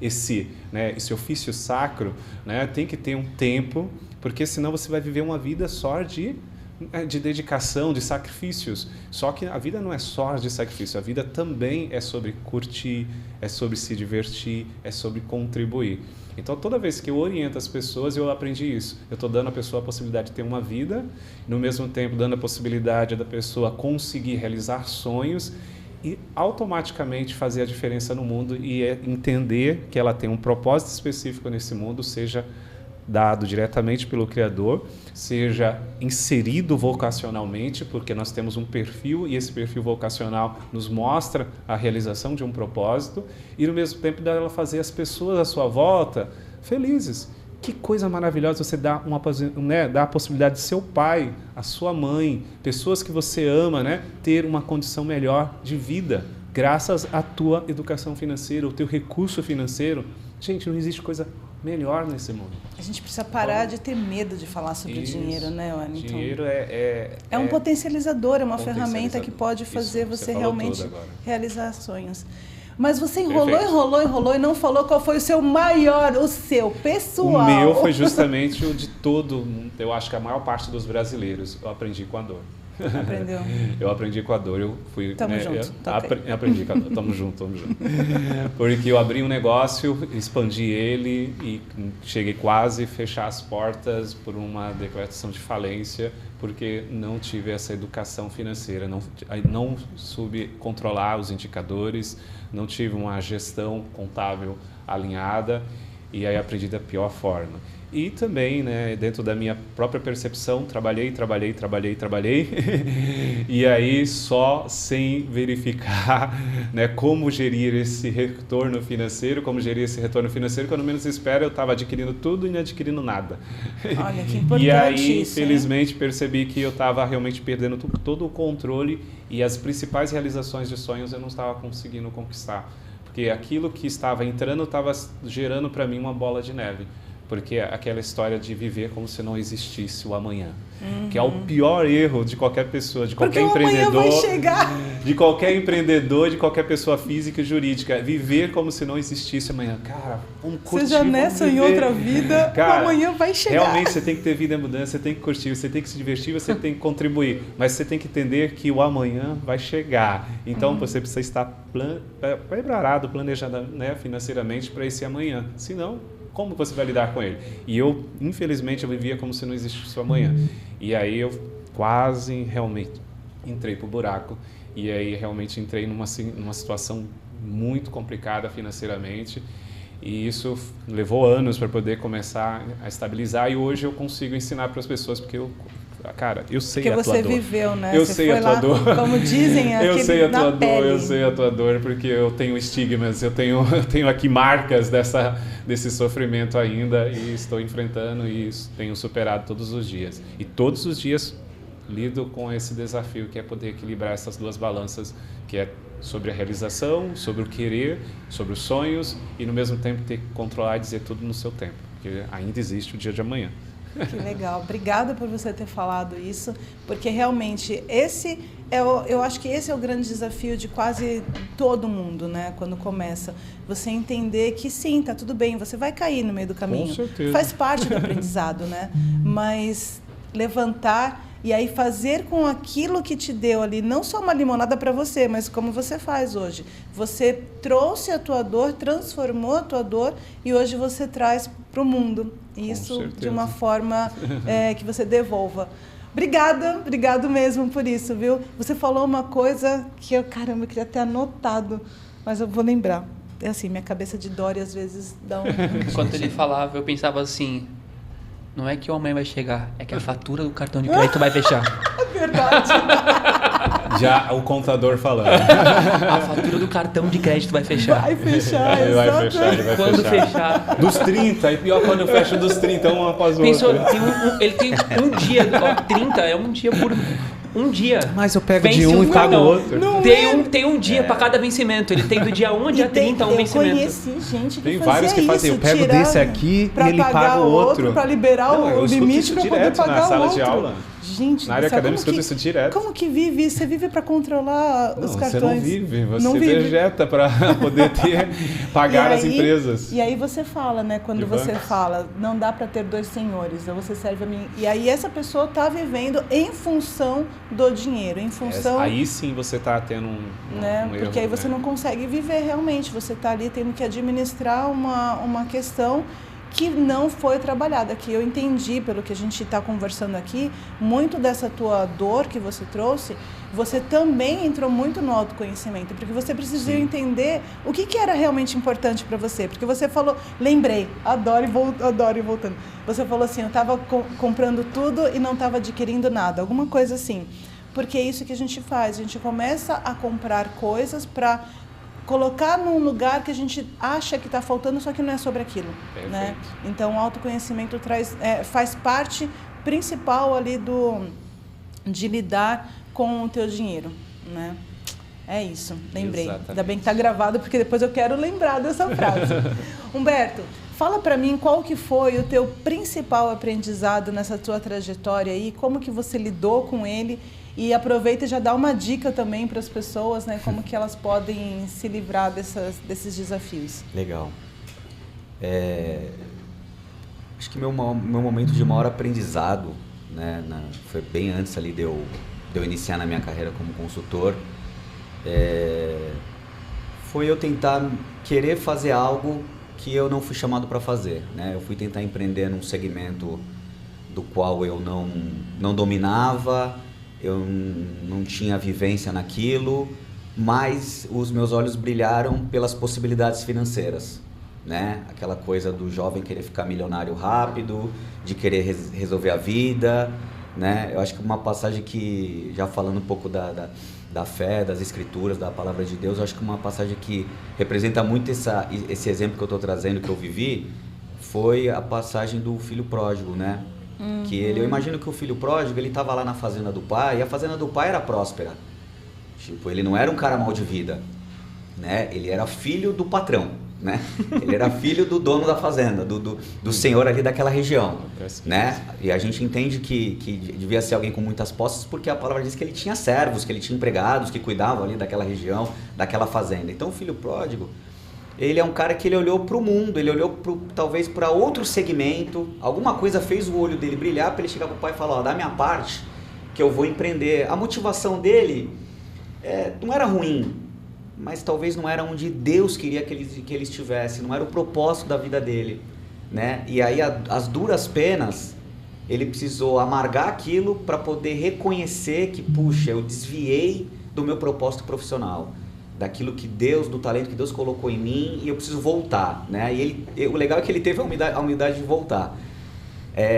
esse ofício sacro, né? Tem que ter um tempo, porque senão você vai viver uma vida só de dedicação, de sacrifícios. Só que a vida não é só de sacrifício, a vida também é sobre curtir, é sobre se divertir, é sobre contribuir. Então, toda vez que eu oriento as pessoas, eu aprendi isso. Eu estou dando à pessoa a possibilidade de ter uma vida, no mesmo tempo dando a possibilidade da pessoa conseguir realizar sonhos e automaticamente fazer a diferença no mundo e entender que ela tem um propósito específico nesse mundo, seja dado diretamente pelo Criador, seja inserido vocacionalmente, porque nós temos um perfil e esse perfil vocacional nos mostra a realização de um propósito e, no mesmo tempo, dela fazer as pessoas à sua volta felizes. Que coisa maravilhosa você dá a possibilidade de seu pai, a sua mãe, pessoas que você ama, né, ter uma condição melhor de vida, graças à tua educação financeira, ao teu recurso financeiro. Gente, não existe coisa melhor nesse mundo. A gente precisa parar de ter medo de falar sobre o dinheiro, né, Wellington? Dinheiro é um potencializador, é uma ferramenta que pode fazer você realmente realizar sonhos. Mas você enrolou e não falou qual foi o seu maior, o seu pessoal. O meu foi justamente o de todo, eu acho que a maior parte dos brasileiros. Eu aprendi com a dor. Aprendeu? Eu aprendi com a dor. Tamo junto. Aprendi com a dor. Tamo junto. Porque eu abri um negócio, expandi ele e cheguei quase a fechar as portas por uma declaração de falência, porque não tive essa educação financeira, não soube controlar os indicadores, não tive uma gestão contábil alinhada e aí aprendi da pior forma. E também, né, dentro da minha própria percepção, trabalhei e aí só sem verificar, né, como gerir esse retorno financeiro, quando menos espero eu estava adquirindo tudo e não adquirindo nada. Olha, que importante. E aí, isso, infelizmente, percebi que eu estava realmente perdendo todo o controle e as principais realizações de sonhos eu não estava conseguindo conquistar. Porque aquilo que estava entrando estava gerando para mim uma bola de neve. Porque aquela história de viver como se não existisse o amanhã, que é o pior erro de qualquer pessoa, de qualquer empreendedor, de qualquer empreendedor, de qualquer pessoa física e jurídica, viver como se não existisse amanhã. Cara, vamos curtir, seja nessa ou em outra vida, cara, o amanhã vai chegar. Realmente você tem que ter vida em mudança, você tem que curtir, você tem que se divertir, você tem que contribuir, mas você tem que entender que o amanhã vai chegar. Então você precisa estar preparado, planejado, né, financeiramente para esse amanhã. Senão, como você vai lidar com ele? E eu, infelizmente, eu vivia como se não existisse o amanhã. E aí eu quase realmente entrei pro buraco. E aí realmente entrei numa situação muito complicada financeiramente. E isso levou anos para poder começar a estabilizar. E hoje eu consigo ensinar para as pessoas, porque eu sei a tua dor. Porque você viveu, né? Eu você sei foi a tua lá, dor. Como dizem, eu sei a tua na pele. dor, eu sei a tua dor, porque eu tenho estigmas, eu tenho aqui marcas desse sofrimento ainda e estou enfrentando e tenho superado todos os dias. E todos os dias lido com esse desafio que é poder equilibrar essas duas balanças, que é sobre a realização, sobre o querer, sobre os sonhos e no mesmo tempo ter que controlar e dizer tudo no seu tempo, porque ainda existe o dia de amanhã. Que legal. Obrigada por você ter falado isso, porque realmente eu acho que esse é o grande desafio de quase todo mundo, né? Quando começa. Você entender que sim, tá tudo bem, você vai cair no meio do caminho. Com certeza. Faz parte do aprendizado, né? Mas levantar e aí fazer com aquilo que te deu ali, não só uma limonada para você, mas como você faz hoje. Você trouxe a tua dor, transformou a tua dor e hoje você traz para o mundo. Isso de uma forma que você devolva. Obrigado mesmo por isso, viu? Você falou uma coisa que eu queria ter anotado, mas eu vou lembrar. É assim, minha cabeça de Dory às vezes dá um... Enquanto ele falava, eu pensava assim... Não é que o amanhã vai chegar, é que a fatura do cartão de crédito vai fechar. Verdade. Já o contador falando. A fatura do cartão de crédito vai fechar. Vai fechar, Ele vai fechar. Quando fechar. Dos 30, e pior quando fecha dos 30, um após o Pensou, outro. ele tem um dia, 30 é um dia por... Um dia. Mas eu pego Vence de um e pago cartão. o outro. Tem um dia para cada vencimento. Ele tem do dia 1 ao dia 30 um vencimento. Eu conheci gente que Tem fazia vários que fazem, eu isso, pego tirar desse aqui pra e ele pagar paga o outro. Para liberar Não, o eu escuto limite isso para poder direto pagar na o sala outro. de aula. Gente, Na área sabe acadêmica eu escuto isso direto. Como que vive isso? Você vive para controlar os cartões? Você não vive, você não vive. vegeta para poder pagar as empresas. E aí você fala, né? Quando você fala, não dá para ter dois senhores, ou você serve a mim. E aí essa pessoa está vivendo em função do dinheiro, em função... Aí sim você está tendo um erro. Porque aí você não consegue viver realmente, você está ali tendo que administrar uma questão que não foi trabalhada, que eu entendi pelo que a gente está conversando aqui, muito dessa tua dor que você trouxe, você também entrou muito no autoconhecimento, porque você precisou entender o que era realmente importante para você, porque você falou, lembrei, adoro e voltando, você falou assim, eu estava comprando tudo e não estava adquirindo nada, alguma coisa assim, porque é isso que a gente faz, a gente começa a comprar coisas para colocar num lugar que a gente acha que está faltando, só que não é sobre aquilo, né? Então, o autoconhecimento faz parte principal ali de lidar com o teu dinheiro, né? É isso, lembrei. Exatamente. Ainda bem que está gravado, porque depois eu quero lembrar dessa frase. Humberto, fala para mim qual que foi o teu principal aprendizado nessa tua trajetória aí, como que você lidou com ele. E aproveita e já dá uma dica também para as pessoas, né? Como que elas podem se livrar desses desafios. Legal. Acho que meu momento de maior aprendizado, né, foi bem antes ali de eu iniciar na minha carreira como consultor, foi eu tentar querer fazer algo que eu não fui chamado para fazer, né? Eu fui tentar empreender num segmento do qual eu não dominava, eu não tinha vivência naquilo, mas os meus olhos brilharam pelas possibilidades financeiras, né? Aquela coisa do jovem querer ficar milionário rápido, de querer resolver a vida, né? Eu acho que uma passagem que, já falando um pouco da fé, das escrituras, da palavra de Deus, eu acho que uma passagem que representa muito esse exemplo que eu estou trazendo, que eu vivi, foi a passagem do filho pródigo, né? Que eu imagino que o filho pródigo, ele estava lá na fazenda do pai, e a fazenda do pai era próspera. Tipo, ele não era um cara mal de vida, né? Ele era filho do patrão, né? Ele era filho do dono da fazenda, do senhor ali daquela região, né? E a gente entende que devia ser alguém com muitas posses, porque a palavra diz que ele tinha servos, que ele tinha empregados que cuidavam ali daquela região, daquela fazenda. Então, o filho pródigo, ele é um cara que ele olhou para o mundo, ele olhou talvez para outro segmento, alguma coisa fez o olho dele brilhar para ele chegar para o pai e falar, dá minha parte, que eu vou empreender. A motivação dele não era ruim, mas talvez não era onde Deus queria que ele estivesse, não era o propósito da vida dele, né? E aí, as duras penas, ele precisou amargar aquilo para poder reconhecer que, puxa, eu desviei do meu propósito profissional, daquilo que Deus, do talento que Deus colocou em mim, e eu preciso voltar, né? E o legal é que ele teve a humildade de voltar.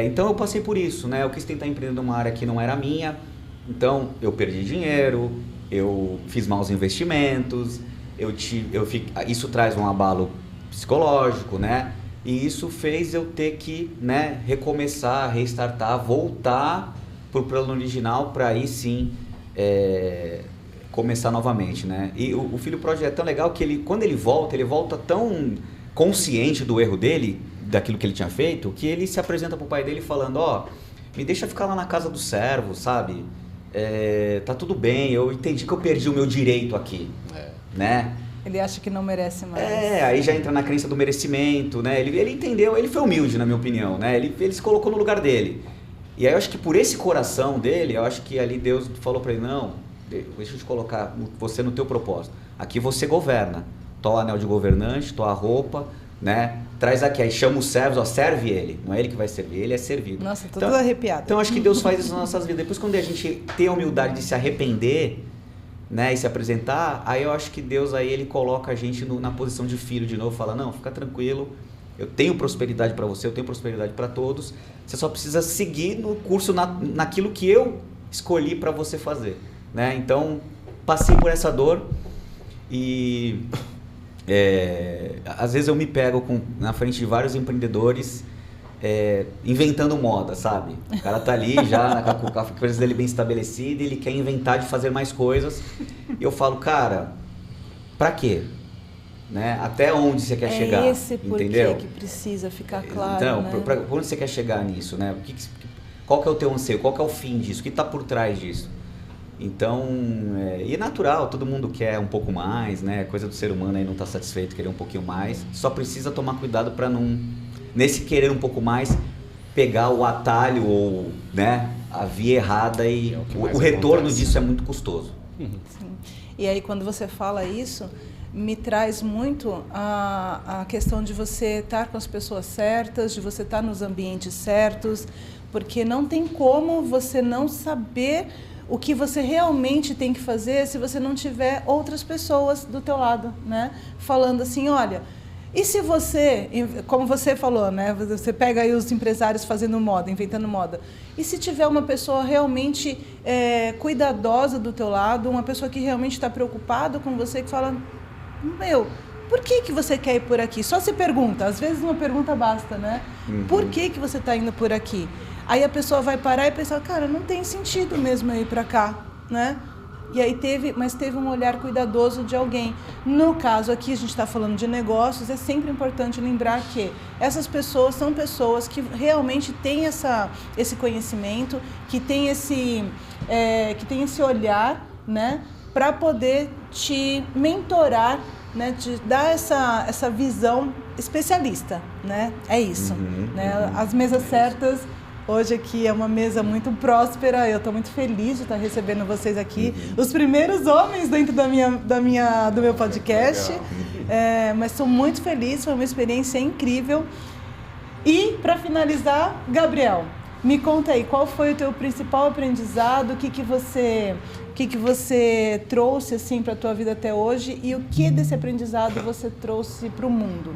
Então eu passei por isso, né? Eu quis tentar empreender numa área que não era minha, então eu perdi dinheiro, eu fiz maus investimentos, isso traz um abalo psicológico, né? E isso fez eu ter que, né, recomeçar, restartar, voltar para o plano original para aí sim começar novamente, né? E o Filho Pródigo é tão legal que quando ele volta tão consciente do erro dele, daquilo que ele tinha feito, que ele se apresenta pro pai dele falando, me deixa ficar lá na casa do servo, sabe? Tá tudo bem, eu entendi que eu perdi o meu direito aqui, né? Ele acha que não merece mais. Aí já entra na crença do merecimento, né? Ele entendeu, ele foi humilde, na minha opinião, né? Ele se colocou no lugar dele. E aí eu acho que por esse coração dele, eu acho que ali Deus falou para ele, não, deixa eu te colocar você no teu propósito. Aqui você governa. Tó o anel de governante, tó a roupa, né? Traz aqui, aí chama os servos, serve ele. Não é ele que vai servir, ele é servido. Nossa, tô toda arrepiada. Então acho que Deus faz isso nas nossas vidas. Depois quando a gente tem a humildade de se arrepender, né, e se apresentar, aí eu acho que Deus aí ele coloca a gente na posição de filho de novo, fala, não, fica tranquilo, eu tenho prosperidade para você, eu tenho prosperidade para todos, você só precisa seguir no curso, naquilo que eu escolhi para você fazer, né? Então, passei por essa dor e às vezes eu me pego na frente de vários empreendedores inventando moda, sabe? O cara tá ali já com a coisa dele bem estabelecida, ele quer inventar de fazer mais coisas. E eu falo, cara, pra quê? Né? Até onde você quer chegar? Esse porquê entendeu? Que precisa ficar claro, então, né? pra onde você quer chegar nisso, né? Qual que é o teu anseio? Qual que é o fim disso? O que tá por trás disso? Então, e é natural, todo mundo quer um pouco mais, né? Coisa do ser humano aí não tá satisfeito, querer um pouquinho mais. Só precisa tomar cuidado pra não... Nesse querer um pouco mais, pegar o atalho ou, né, a via errada e o retorno disso é muito custoso. Sim. E aí quando você fala isso, me traz muito a questão de você estar com as pessoas certas, de você estar nos ambientes certos, porque não tem como você não saber o que você realmente tem que fazer se você não tiver outras pessoas do teu lado, né? Falando assim, olha... E se você, como você falou, né? Você pega aí os empresários fazendo moda, inventando moda. E se tiver uma pessoa realmente cuidadosa do teu lado, uma pessoa que realmente está preocupada com você, que fala, por que você quer ir por aqui? Só se pergunta, às vezes uma pergunta basta, né? Uhum. Por que você está indo por aqui? Aí a pessoa vai parar e pensar, cara, não tem sentido mesmo eu ir para cá, né? E aí teve um olhar cuidadoso de alguém. No caso aqui, a gente está falando de negócios, é sempre importante lembrar que essas pessoas são pessoas que realmente têm esse conhecimento, que têm esse olhar, né, para poder te mentorar, né, te dar essa visão especialista, né? É isso. Né? As mesas certas... Hoje aqui é uma mesa muito próspera, eu estou muito feliz de estar recebendo vocês aqui, os primeiros homens dentro do meu podcast, mas estou muito feliz, foi uma experiência incrível. E, para finalizar, Gabriel, me conta aí, qual foi o teu principal aprendizado, o que você trouxe assim, para a tua vida até hoje e o que desse aprendizado você trouxe para o mundo?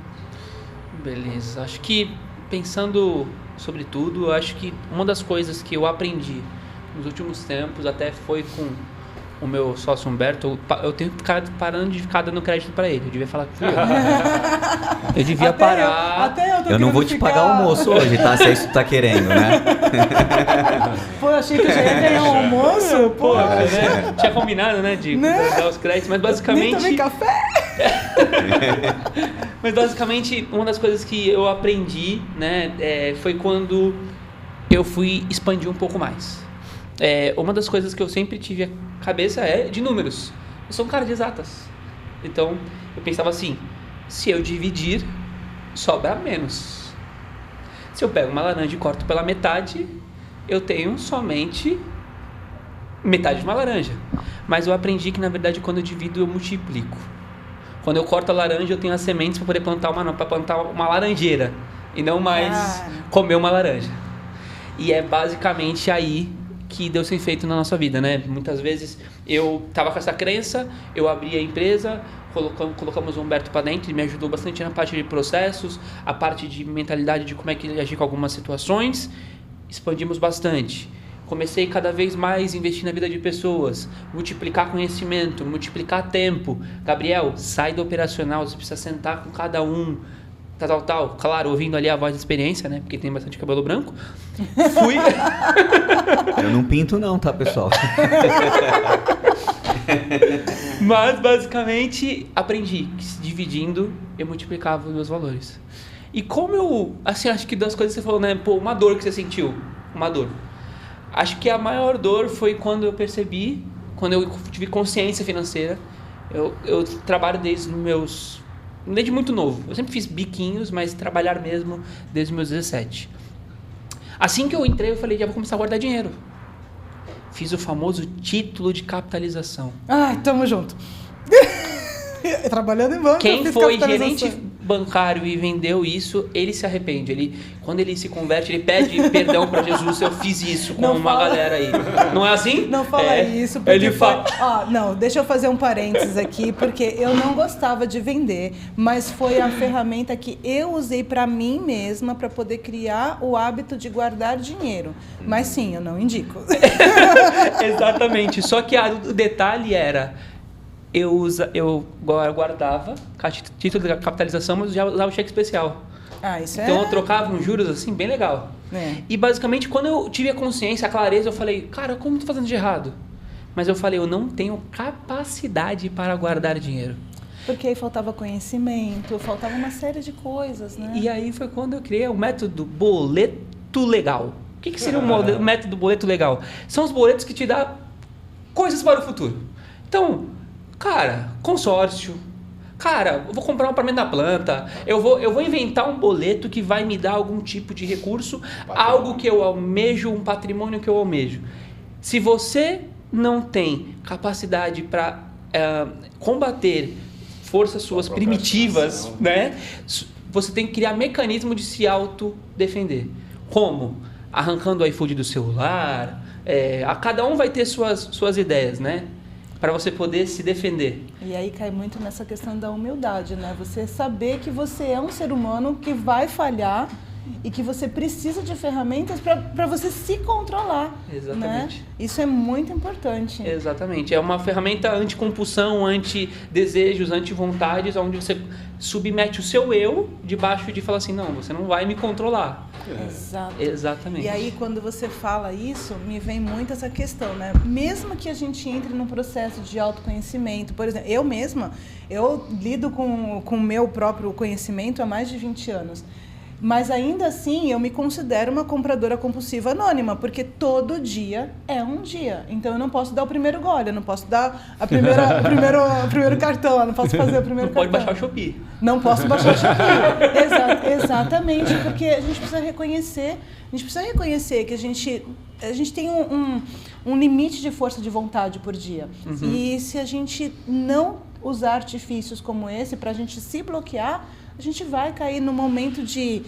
Beleza, acho que pensando... sobre tudo, eu acho que uma das coisas que eu aprendi nos últimos tempos, até foi com o meu sócio Humberto, eu tenho ficado parando de ficar dando crédito para ele. Eu devia falar que eu devia parar. Eu não vou te pagar o almoço hoje, tá? Se é isso que tu tá querendo, né? Pô, eu achei que eu já ia ganhar um almoço. Pô, né? Tinha combinado, né? De dar os créditos, mas basicamente... Nem tomei café! Mas basicamente, uma das coisas que eu aprendi, né, foi quando eu fui expandir um pouco mais. Uma das coisas que eu sempre tive a cabeça é de números. Eu sou um cara de exatas. Então, eu pensava assim, se eu dividir, sobra menos. Se eu pego uma laranja e corto pela metade, eu tenho somente metade de uma laranja. Mas eu aprendi que, na verdade, quando eu divido, eu multiplico. Quando eu corto a laranja, eu tenho as sementes para poder plantar uma laranjeira e não mais comer uma laranja. E é basicamente aí que Deus tem feito na nossa vida, né? Muitas vezes eu tava com essa crença, eu abri a empresa, colocamos o Humberto para dentro, ele me ajudou bastante na parte de processos, a parte de mentalidade de como é que agir com algumas situações, expandimos bastante. Comecei cada vez mais a investir na vida de pessoas, multiplicar conhecimento, multiplicar tempo. Gabriel, sai do operacional, você precisa sentar com cada um, tal. Claro, ouvindo ali a voz da experiência, né? Porque tem bastante cabelo branco. Fui... Eu não pinto não, tá, pessoal? Mas, basicamente, aprendi que se dividindo, eu multiplicava os meus valores. E como eu... Assim, acho que das coisas que você falou, né? Pô, uma dor que você sentiu. Uma dor. Acho que a maior dor foi quando eu percebi, quando eu tive consciência financeira. Eu trabalho desde muito novo. Eu sempre fiz biquinhos, mas trabalhar mesmo desde os meus 17. Assim que eu entrei, eu falei, já vou começar a guardar dinheiro. Fiz o famoso título de capitalização. Ai, tamo junto. Trabalhando em banco. Quem foi gerente bancário e vendeu isso, ele se arrepende. Quando ele se converte, ele pede perdão para Jesus. Eu fiz isso com uma galera aí. Não é assim? Não fala isso. Porque ele fala. Não, deixa eu fazer um parênteses aqui, porque eu não gostava de vender, mas foi a ferramenta que eu usei para mim mesma para poder criar o hábito de guardar dinheiro. Mas sim, eu não indico. Exatamente. Só que o detalhe era... Eu guardava título de capitalização, mas já usava o cheque especial. Então eu trocava uns juros assim, bem legal. E basicamente, quando eu tive a consciência, a clareza, eu falei, cara, como eu tô fazendo de errado? Mas eu falei, eu não tenho capacidade para guardar dinheiro. Porque aí faltava conhecimento, faltava uma série de coisas, né? E aí foi quando eu criei o método boleto legal. O que seria o método boleto legal? São os boletos que te dão coisas para o futuro. Então... Cara, consórcio. Cara, eu vou comprar um apartamento na planta. Eu vou inventar um boleto que vai me dar algum tipo de recurso, algo que eu almejo, um patrimônio que eu almejo. Se você não tem capacidade para combater forças suas primitivas, né? Você tem que criar mecanismo de se autodefender. Como? Arrancando o iFood do celular. Cada um vai ter suas ideias, né? Para você poder se defender. E aí cai muito nessa questão da humildade, né? Você saber que você é um ser humano que vai falhar e que você precisa de ferramentas para você se controlar. Exatamente. Né? Isso é muito importante. Exatamente. É uma ferramenta anti-compulsão, anti-desejos, anti-vontades, onde você submete o seu eu debaixo de falar assim, não, você não vai me controlar. Exato. Exatamente. E aí, quando você fala isso, me vem muito essa questão, né? Mesmo que a gente entre num processo de autoconhecimento, por exemplo, eu lido com o meu próprio conhecimento há mais de 20 anos. Mas ainda assim, eu me considero uma compradora compulsiva anônima, porque todo dia é um dia. Então, eu não posso dar o primeiro gole, eu não posso dar o primeiro cartão, eu não posso fazer o primeiro cartão. Não pode baixar o Shopee. Não posso baixar o Shopee. Exatamente, porque a gente precisa reconhecer que a gente tem um limite de força de vontade por dia. Uhum. E se a gente não usar artifícios como esse para a gente se bloquear, a gente vai cair no momento de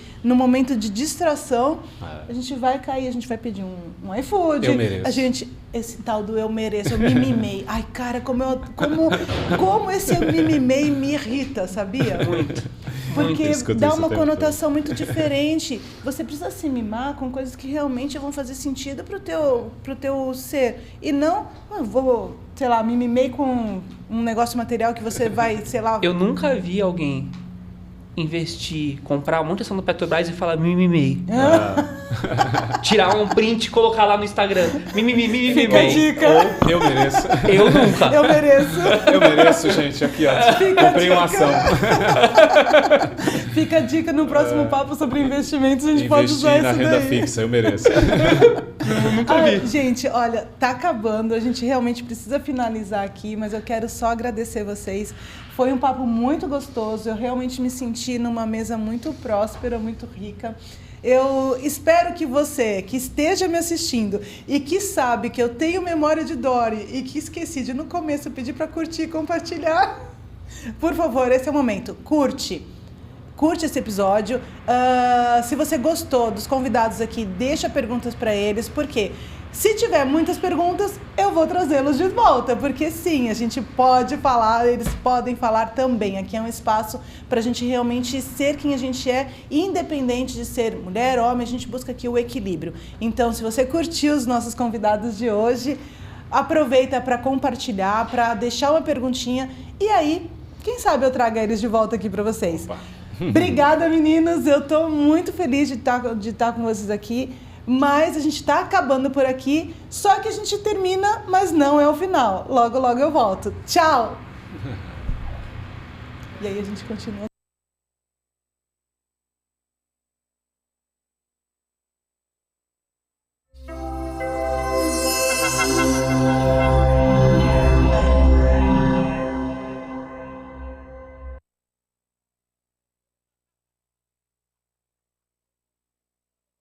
distração, a gente vai cair, a gente vai pedir um iFood. Eu mereço. Esse tal do eu mereço, eu me mimei. Ai, cara, como esse eu me mimei me irrita, sabia? Muito. Porque dá uma conotação muito diferente. Você precisa se mimar com coisas que realmente vão fazer sentido pro teu ser. E não, vou, sei lá, me mimei com um negócio material que você vai, sei lá... Eu nunca vi alguém investir, comprar um monte de ação do Petrobras e falar mimimi. Tirar um print e colocar lá no Instagram. Mimimi. Fica a dica. Ou eu mereço. Eu nunca. Eu mereço. Eu mereço, gente. Aqui, ó. Comprei uma ação. Fica a dica no próximo papo sobre investimentos. A gente pode usar isso daí. Investir na renda fixa, eu mereço. Eu nunca vi. Gente, olha, tá acabando. A gente realmente precisa finalizar aqui, mas eu quero só agradecer vocês. Foi um papo muito gostoso. Eu realmente me senti numa mesa muito próspera, muito rica. Eu espero que você, que esteja me assistindo e que sabe que eu tenho memória de Dory e que esqueci de no começo pedir para curtir e compartilhar, por favor, esse é o momento. Curte curte esse episódio. Se você gostou dos convidados aqui, deixa perguntas para eles, porque se tiver muitas perguntas, eu vou trazê-los de volta, porque sim, a gente pode falar, eles podem falar também. Aqui é um espaço para a gente realmente ser quem a gente é, independente de ser mulher, homem, a gente busca aqui o equilíbrio. Então, se você curtiu os nossos convidados de hoje, aproveita para compartilhar, para deixar uma perguntinha, e aí, quem sabe eu traga eles de volta aqui para vocês. Opa. Obrigada, meninos, eu estou muito feliz de estar com vocês aqui. Mas a gente está acabando por aqui, só que a gente termina, mas não é o final. Logo, logo eu volto. Tchau! E aí a gente continua.